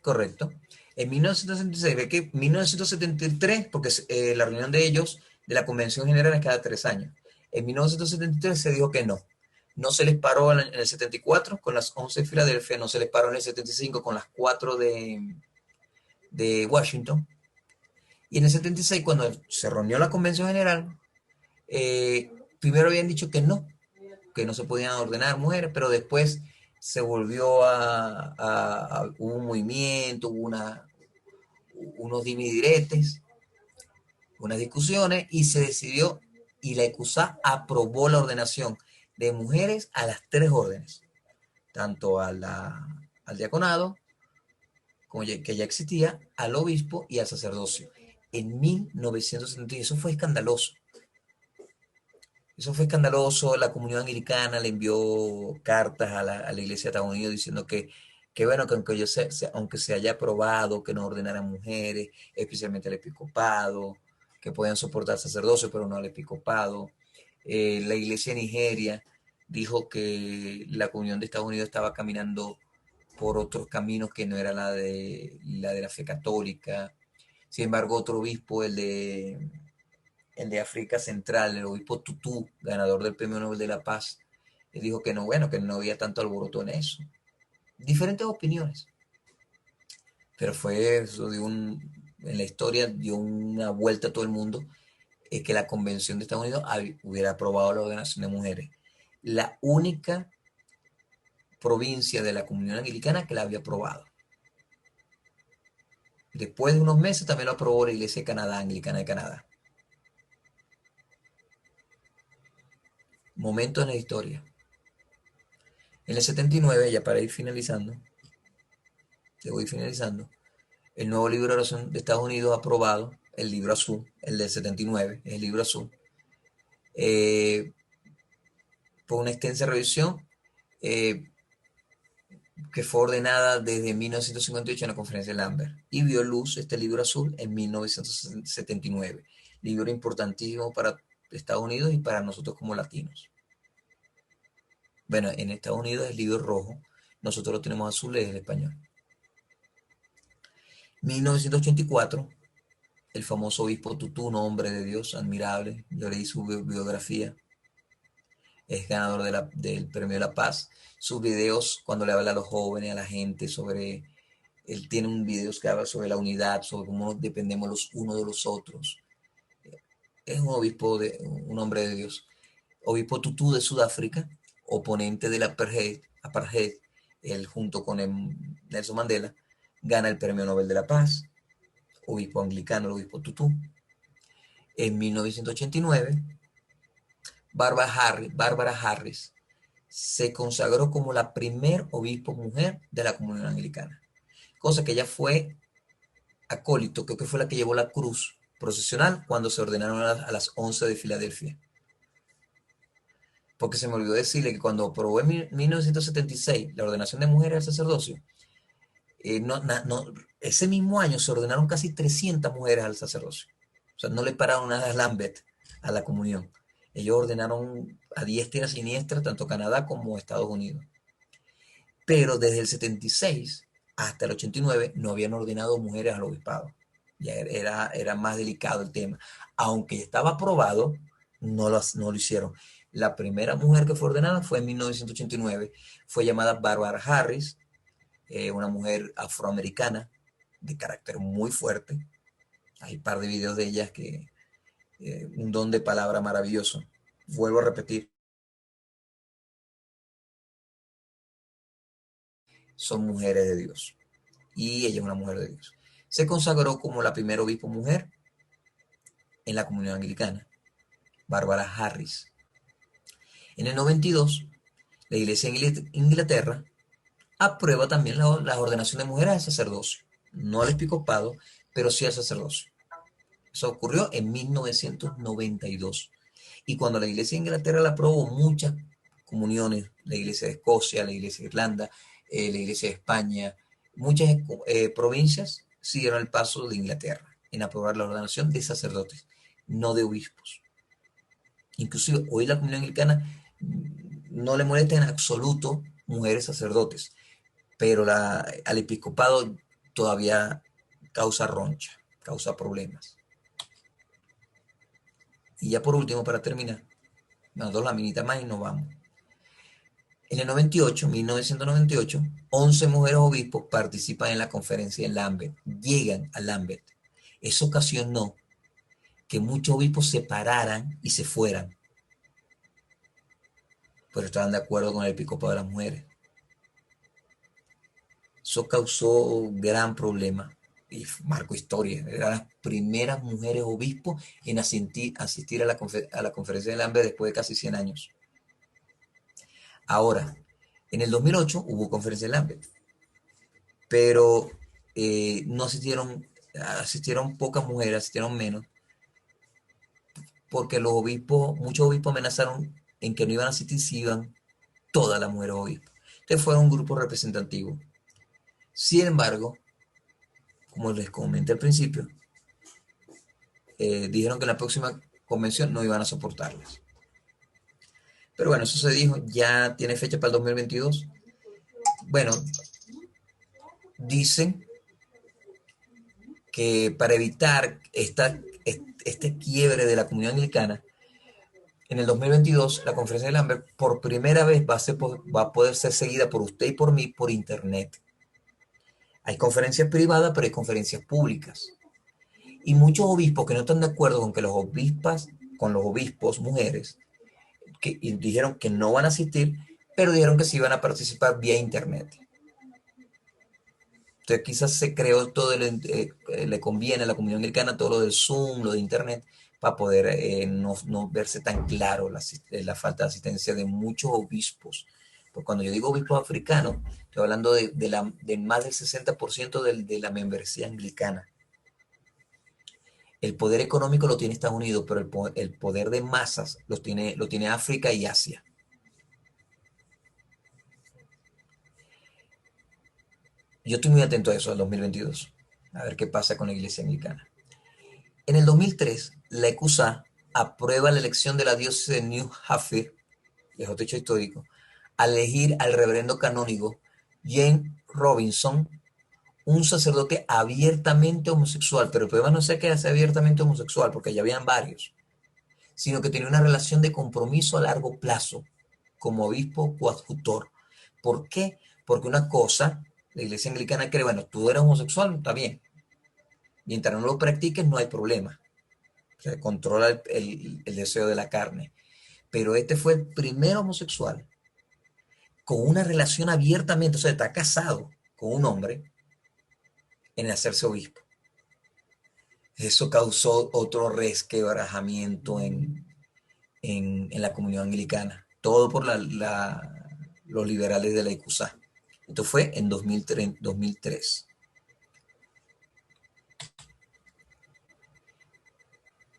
Correcto. En 1976, ve que 1973, porque la reunión de ellos, de la Convención General, es cada 3 años. En 1973 se dijo que no. No se les paró en el 74 con las 11 de Filadelfia, no se les paró en el 75 con las 4 de Washington. Y en el 76, cuando se reunió la Convención General, primero habían dicho que no se podían ordenar mujeres, pero después se volvió hubo un movimiento, hubo unos dimidiretes, unas discusiones, y se decidió, y la ECUSA aprobó la ordenación de mujeres a las tres órdenes, tanto al diaconado, que ya existía, al obispo y al sacerdocio, en 1970, y eso fue escandaloso. Eso fue escandaloso. La comunidad anglicana le envió cartas a la iglesia de Estados Unidos diciendo que bueno, que aunque se haya aprobado que no ordenaran mujeres, especialmente al episcopado, que podían soportar sacerdocio, pero no al episcopado. La iglesia de Nigeria dijo que la comunión de Estados Unidos estaba caminando por otros caminos que no era la de la fe católica. Sin embargo, otro obispo, el de África Central, el obispo Tutu, ganador del Premio Nobel de la Paz, él dijo que no, bueno, que no había tanto alboroto en eso. Diferentes opiniones. Pero fue eso, en la historia dio una vuelta a todo el mundo, que la Convención de Estados Unidos hubiera aprobado la ordenación de mujeres. La única provincia de la comunión anglicana que la había aprobado. Después de unos meses también lo aprobó la Iglesia de Canadá, Anglicana de Canadá. Momento en la historia. En el 79, ya para ir finalizando, te voy finalizando, el nuevo libro de oración de Estados Unidos aprobado, el libro azul, el del 79, el libro azul, eh, por una extensa revisión eh, que fue ordenada desde 1958 en la conferencia de Lambert y vio luz este libro azul en 1979, libro importantísimo para Estados Unidos y para nosotros como latinos. Bueno, en Estados Unidos es el libro rojo, nosotros lo tenemos azul, es el español. 1984, el famoso obispo Tutú, un hombre de Dios admirable, yo leí su biografía, es ganador del Premio de la Paz. Sus videos, cuando le habla a los jóvenes, a la gente sobre, él tiene un video que habla sobre la unidad, sobre cómo dependemos los unos de los otros. Es un obispo, un hombre de Dios. Obispo Tutu de Sudáfrica, oponente del apartheid, él junto con Nelson Mandela, gana el Premio Nobel de la Paz, obispo anglicano, el obispo Tutu. En 1989, Bárbara Harris se consagró como la primer obispo mujer de la comunión anglicana, cosa que ella fue acólito, creo que fue la que llevó la cruz procesional cuando se ordenaron a las 11 de Filadelfia. Porque se me olvidó decirle que cuando aprobó en 1976 la ordenación de mujeres al sacerdocio, ese mismo año se ordenaron casi 300 mujeres al sacerdocio. O sea, no le pararon nada a Lambert a la comunión. Ellos ordenaron a diestra y a siniestra tanto Canadá como Estados Unidos. Pero desde el 76 hasta el 89 no habían ordenado mujeres al obispado. Ya era más delicado el tema. Aunque estaba aprobado, no lo hicieron. La primera mujer que fue ordenada fue en 1989. Fue llamada Barbara Harris, una mujer afroamericana de carácter muy fuerte. Hay un par de videos de ellas que un don de palabra maravilloso. Vuelvo a repetir, son mujeres de Dios. Y ella es una mujer de Dios. Se consagró como la primera obispo mujer en la comunión anglicana, Bárbara Harris. En el 92, la Iglesia de Inglaterra aprueba también la ordenación de mujeres al sacerdocio, no al episcopado, pero sí al sacerdocio. Eso ocurrió en 1992. Y cuando la Iglesia de Inglaterra la aprobó, muchas comuniones, la Iglesia de Escocia, la Iglesia de Irlanda, la Iglesia de España, muchas provincias siguieron el paso de Inglaterra en aprobar la ordenación de sacerdotes, no de obispos. Inclusive hoy la comunidad anglicana no le molesta en absoluto mujeres sacerdotes, pero al episcopado todavía causa roncha, causa problemas. Y ya por último, para terminar, me dos laminitas más y nos vamos. En el 1998, 11 mujeres obispos participan en la conferencia de Lambert, llegan a Lambert. Eso ocasionó que muchos obispos se pararan y se fueran, pero estaban de acuerdo con el episcopado de las mujeres. Eso causó gran problema y marcó historia. Eran las primeras mujeres obispos en asistir a la conferencia de Lambert después de casi 100 años. Ahora, en el 2008 hubo conferencia de Lambert, pero no asistieron pocas mujeres, asistieron menos, porque muchos obispos amenazaron en que no iban a asistir si iban todas las mujeres obispos. Entonces fueron un grupo representativo. Sin embargo, como les comenté al principio, dijeron que en la próxima convención no iban a soportarlas. Pero bueno, eso se dijo, ya tiene fecha para el 2022. Bueno, dicen que para evitar este quiebre de la comunidad anglicana, en el 2022 la conferencia de Lambert por primera vez va a poder ser seguida por usted y por mí por internet. Hay conferencias privadas, pero hay conferencias públicas. Y muchos obispos que no están de acuerdo con que los obispos mujeres, dijeron que no van a asistir, pero dijeron que sí van a participar vía internet. Entonces quizás se creó todo, le conviene a la comunidad anglicana todo lo del Zoom, lo de Internet, para poder no verse tan claro la falta de asistencia de muchos obispos. Porque cuando yo digo obispos africanos, estoy hablando de más del 60% de la membresía anglicana. El poder económico lo tiene Estados Unidos, pero el poder de masas lo tiene África y Asia. Yo estoy muy atento a eso, al 2022, a ver qué pasa con la iglesia anglicana. En el 2003, la ECUSA aprueba la elección de la diócesis de New Hampshire, y es otro hecho histórico, al elegir al reverendo canónigo James Robinson, un sacerdote abiertamente homosexual, pero el problema no es que sea abiertamente homosexual, porque ya habían varios, sino que tenía una relación de compromiso a largo plazo como obispo coadjutor. ¿Por qué? Porque una cosa, la iglesia anglicana cree, bueno, tú eres homosexual, está bien. Mientras no lo practiques, no hay problema. Se controla el deseo de la carne. Pero este fue el primer homosexual con una relación abiertamente, o sea, está casado con un hombre en hacerse obispo. Eso causó otro resquebrajamiento en la comunidad anglicana. Todo por los liberales de la ICUSA. Esto fue en 2003.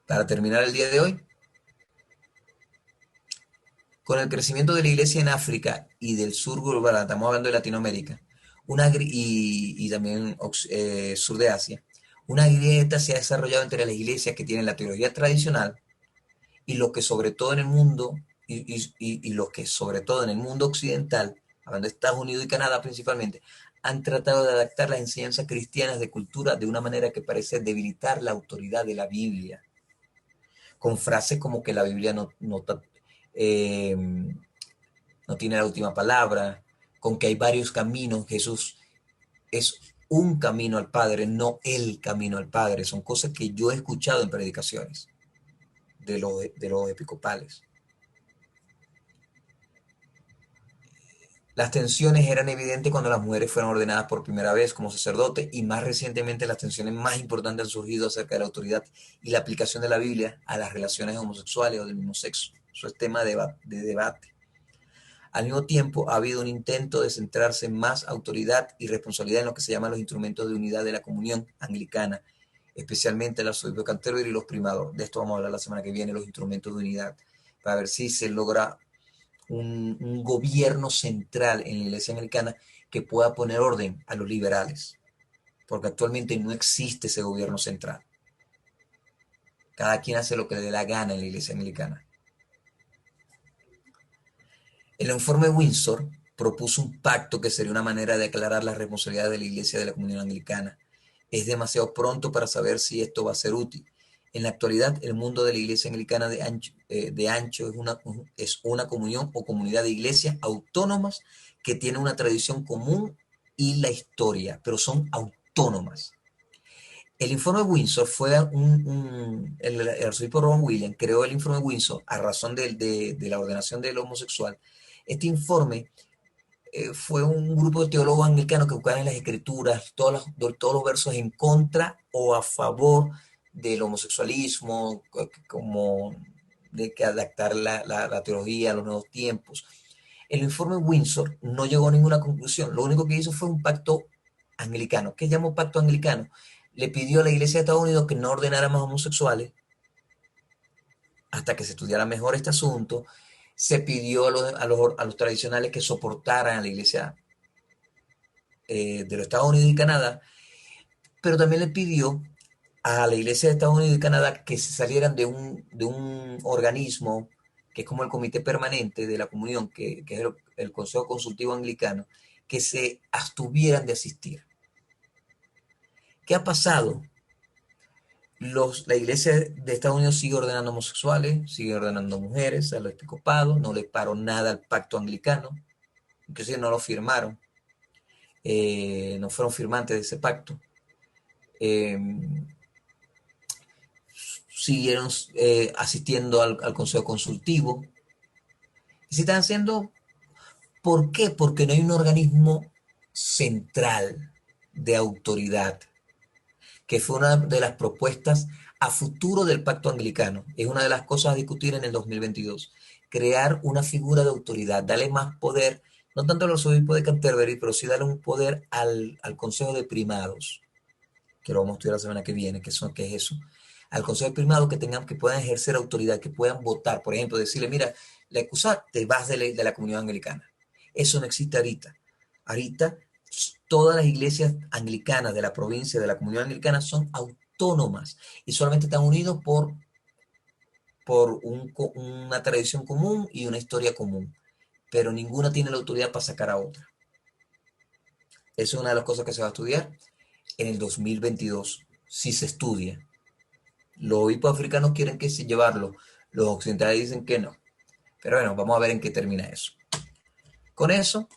Para terminar el día de hoy, con el crecimiento de la iglesia en África y del sur global, estamos hablando de Latinoamérica, y también sur de Asia, una grieta se ha desarrollado entre las iglesias que tienen la teología tradicional y los que sobre todo en el mundo, y los que sobre todo en el mundo occidental, hablando de Estados Unidos y Canadá principalmente, han tratado de adaptar las enseñanzas cristianas de cultura de una manera que parece debilitar la autoridad de la Biblia, con frases como que la Biblia eh, no tiene la última palabra, con que hay varios caminos, Jesús es un camino al Padre, no el camino al Padre. Son cosas que yo he escuchado en predicaciones de los episcopales. Las tensiones eran evidentes cuando las mujeres fueron ordenadas por primera vez como sacerdotes, y más recientemente las tensiones más importantes han surgido acerca de la autoridad y la aplicación de la Biblia a las relaciones homosexuales o del mismo sexo. Eso es tema de debate. Al mismo tiempo, ha habido un intento de centrarse en más autoridad y responsabilidad en lo que se llaman los instrumentos de unidad de la comunión anglicana, especialmente el arzobispo de Canterbury y los primados. De esto vamos a hablar la semana que viene, los instrumentos de unidad, para ver si se logra un gobierno central en la iglesia anglicana que pueda poner orden a los liberales, porque actualmente no existe ese gobierno central. Cada quien hace lo que le dé la gana en la iglesia anglicana. El informe Windsor propuso un pacto que sería una manera de aclarar las responsabilidades de la iglesia de la comunión anglicana. Es demasiado pronto para saber si esto va a ser útil. En la actualidad, el mundo de la iglesia anglicana de ancho es una comunión o comunidad de iglesias autónomas que tienen una tradición común y la historia, pero son autónomas. El informe Windsor fue el arzobispo Rowan Williams creó el informe Windsor a razón de la ordenación del homosexual. Este informe fue un grupo de teólogos anglicanos que buscaban en las escrituras todos los versos en contra o a favor del homosexualismo, como de que adaptar la teología a los nuevos tiempos. El informe Windsor no llegó a ninguna conclusión. Lo único que hizo fue un pacto anglicano. ¿Qué llamó pacto anglicano? Le pidió a la iglesia de Estados Unidos que no ordenara más homosexuales hasta que se estudiara mejor este asunto. Se pidió a los tradicionales que soportaran a la iglesia de los Estados Unidos y Canadá, pero también le pidió a la iglesia de Estados Unidos y Canadá que se salieran de un organismo que es como el comité permanente de la comunión, que es el Consejo Consultivo Anglicano, que se abstuvieran de asistir. ¿Qué ha pasado? La iglesia de Estados Unidos sigue ordenando homosexuales, sigue ordenando mujeres a los episcopados, no le paró nada al pacto anglicano, inclusive no lo firmaron, no fueron firmantes de ese pacto. Siguieron asistiendo al Consejo Consultivo. Y se están haciendo, ¿por qué? Porque no hay un organismo central. de autoridad, que fue una de las propuestas a futuro del pacto anglicano. Es una de las cosas a discutir en el 2022. Crear una figura de autoridad, darle más poder, no tanto al arzobispo de Canterbury, pero sí darle un poder al Consejo de Primados, que lo vamos a estudiar la semana que viene, que es eso. Al Consejo de Primados que puedan ejercer autoridad, que puedan votar, por ejemplo, decirle, mira, la excusa, te vas de la comunidad anglicana. Eso no existe ahorita. Ahorita todas las iglesias anglicanas de la provincia, de la comunidad anglicana, son autónomas y solamente están unidos por una tradición común y una historia común, pero ninguna tiene la autoridad para sacar a otra. Eso es una de las cosas que se va a estudiar en el 2022, si se estudia. Los obispos africanos quieren que se llevarlo, los occidentales dicen que no. Pero bueno, vamos a ver en qué termina eso. Con eso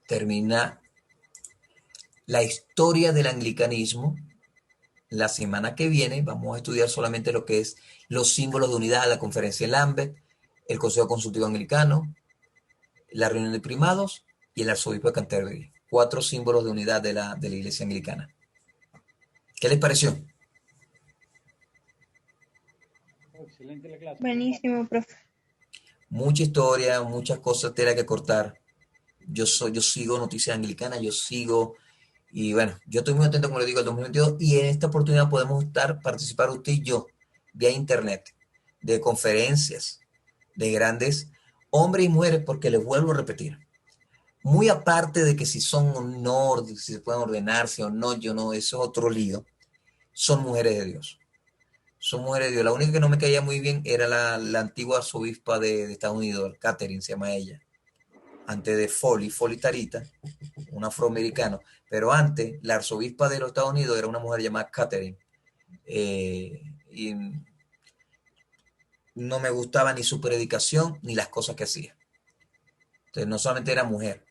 termina la historia del anglicanismo. La semana que viene vamos a estudiar solamente lo que es los símbolos de unidad, la conferencia de Lambeth, el Consejo Consultivo Anglicano, la reunión de primados y el arzobispo de Canterbury. 4 símbolos de unidad de la iglesia anglicana. ¿Qué les pareció? Excelente la clase. Buenísimo, profe. Mucha historia, muchas cosas tela que cortar. Yo sigo Noticias Anglicanas, yo sigo, y bueno, yo estoy muy atento, como le digo, al 2022, y en esta oportunidad podemos participar usted y yo, vía internet, de conferencias, de grandes hombres y mujeres, porque les vuelvo a repetir, muy aparte de que si son honor, si se pueden ordenarse o no, yo no, eso es otro lío, son mujeres de Dios. Son mujeres de Dios. La única que no me caía muy bien era la antigua arzobispa de Estados Unidos, Catherine, se llama ella. Antes de Foley Tarita, un afroamericano. Pero antes, la arzobispa de los Estados Unidos era una mujer llamada Catherine. Y no me gustaba ni su predicación ni las cosas que hacía. Entonces, no solamente era mujer,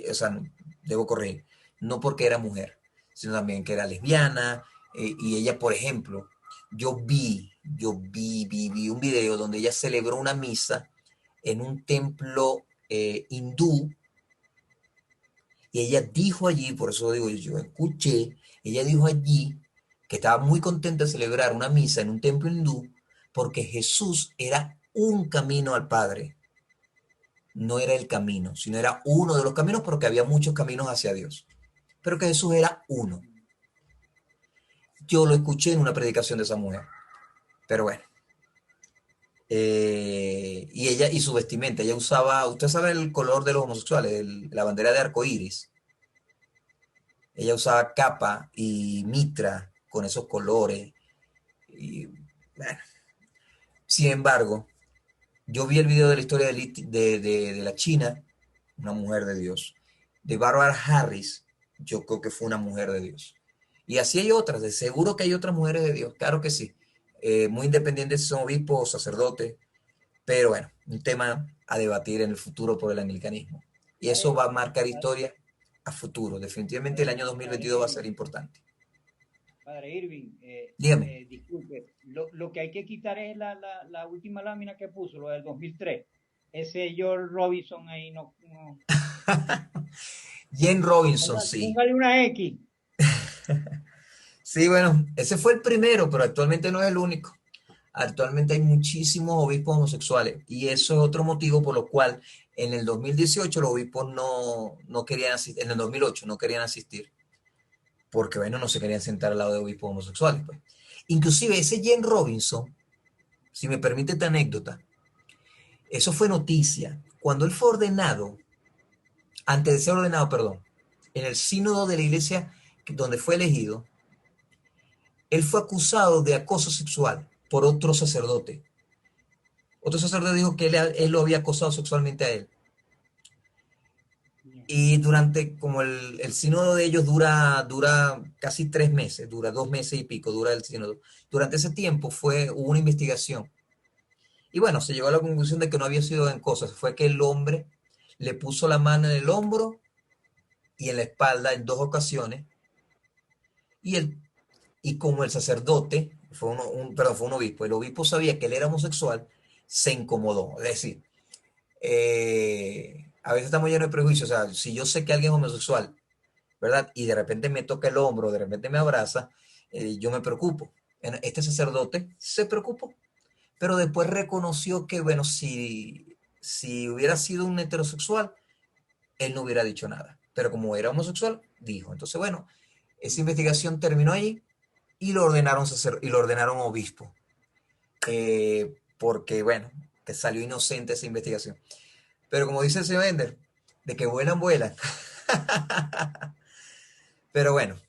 o sea, debo corregir, no porque era mujer, sino también que era lesbiana. Y ella, por ejemplo, yo vi un video donde ella celebró una misa en un templo hindú, y ella dijo allí, por eso digo, yo escuché, ella dijo allí que estaba muy contenta de celebrar una misa en un templo hindú porque Jesús era un camino al Padre, no era el camino, sino era uno de los caminos, porque había muchos caminos hacia Dios, pero que Jesús era uno. Yo lo escuché en una predicación de esa mujer, pero bueno. Y ella y su vestimenta, ella usaba, usted sabe el color de los homosexuales, la bandera de arco iris. Ella usaba capa y mitra con esos colores. Y bueno. Sin embargo, yo vi el video de la historia de la China, una mujer de Dios. De Barbara Harris, yo creo que fue una mujer de Dios. Y así hay otras, de seguro que hay otras mujeres de Dios, claro que sí. Muy independientes si son obispos o sacerdotes. Pero bueno, un tema a debatir en el futuro por el anglicanismo. Y eso va a marcar historia a futuro. Definitivamente el año 2022 va a ser importante. Padre Irving, Dígame. disculpe, lo que hay que quitar es la última lámina que puso, lo del 2003. Ese George Robinson ahí no. Jen Robinson, sí. Póngale una X. Sí, bueno, ese fue el primero, pero actualmente no es el único. Actualmente hay muchísimos obispos homosexuales, y eso es otro motivo por lo cual en el 2018 los obispos no querían asistir, en el 2008 no querían asistir, porque bueno, no se querían sentar al lado de obispos homosexuales, pues. Inclusive ese Jen Robinson, si me permite esta anécdota, eso fue noticia. Cuando él fue ordenado, antes de ser ordenado, perdón, en el sínodo de la iglesia donde fue elegido, él fue acusado de acoso sexual por otro sacerdote. Otro sacerdote dijo que él lo había acosado sexualmente a él. Y durante, como el sínodo de ellos dura casi 3 meses, dura 2 meses y pico, dura el sínodo. Durante ese tiempo hubo una investigación. Y bueno, se llegó a la conclusión de que no había sido en cosas. Fue que el hombre le puso la mano en el hombro y en la espalda en 2 ocasiones. Y como el sacerdote, fue un obispo, el obispo sabía que él era homosexual, se incomodó. Es decir, a veces estamos llenos de prejuicios. O sea, si yo sé que alguien es homosexual ¿verdad? Y de repente me toca el hombro, de repente me abraza, yo me preocupo. Este sacerdote se preocupó, pero después reconoció que, bueno, si hubiera sido un heterosexual, él no hubiera dicho nada. Pero como era homosexual, dijo. Entonces, bueno, esa investigación terminó ahí y y lo ordenaron obispo. Porque, bueno, que salió inocente esa investigación. Pero como dice el señor Ender, de que vuelan, vuelan. Pero bueno,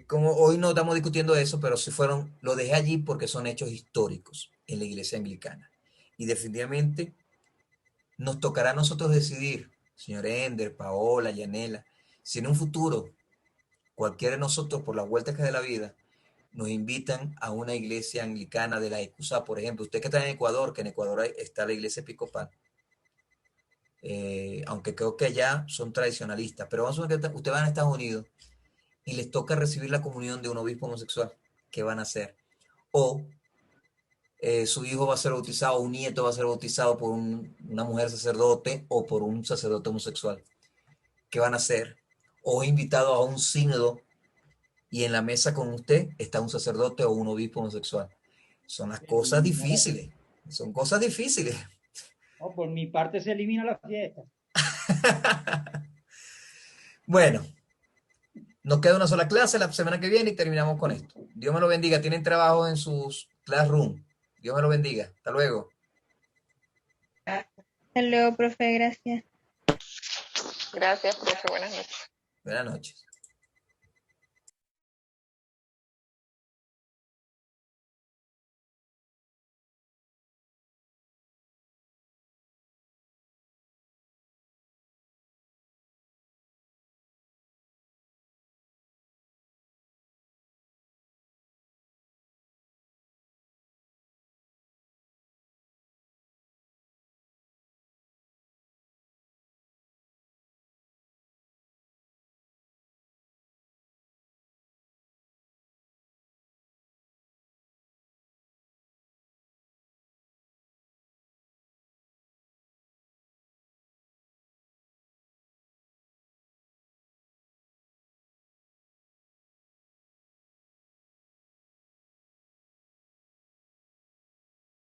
como hoy no estamos discutiendo eso, pero si fueron, lo dejé allí porque son hechos históricos en la iglesia anglicana. Y definitivamente nos tocará a nosotros decidir, señor Ender, Paola, Yanela, si en un futuro cualquiera de nosotros, por las vueltas que de la vida, nos invitan a una iglesia anglicana de la ECUSA, por ejemplo, usted que está en Ecuador, que en Ecuador está la iglesia episcopal, aunque creo que allá son tradicionalistas, pero vamos a ver que usted va a Estados Unidos y les toca recibir la comunión de un obispo homosexual, ¿qué van a hacer? O su hijo va a ser bautizado, un nieto va a ser bautizado por una mujer sacerdote o por un sacerdote homosexual, ¿qué van a hacer? O invitado a un sínodo y en la mesa con usted está un sacerdote o un obispo homosexual. Son las cosas difíciles, son cosas difíciles. No, por mi parte se elimina la fiesta. Bueno, nos queda una sola clase la semana que viene y terminamos con esto. Dios me lo bendiga. Tienen trabajo en sus classroom. Dios me lo bendiga. Hasta luego. Hasta luego, profe, gracias. Gracias, profe. Buenas noches. Buenas noches.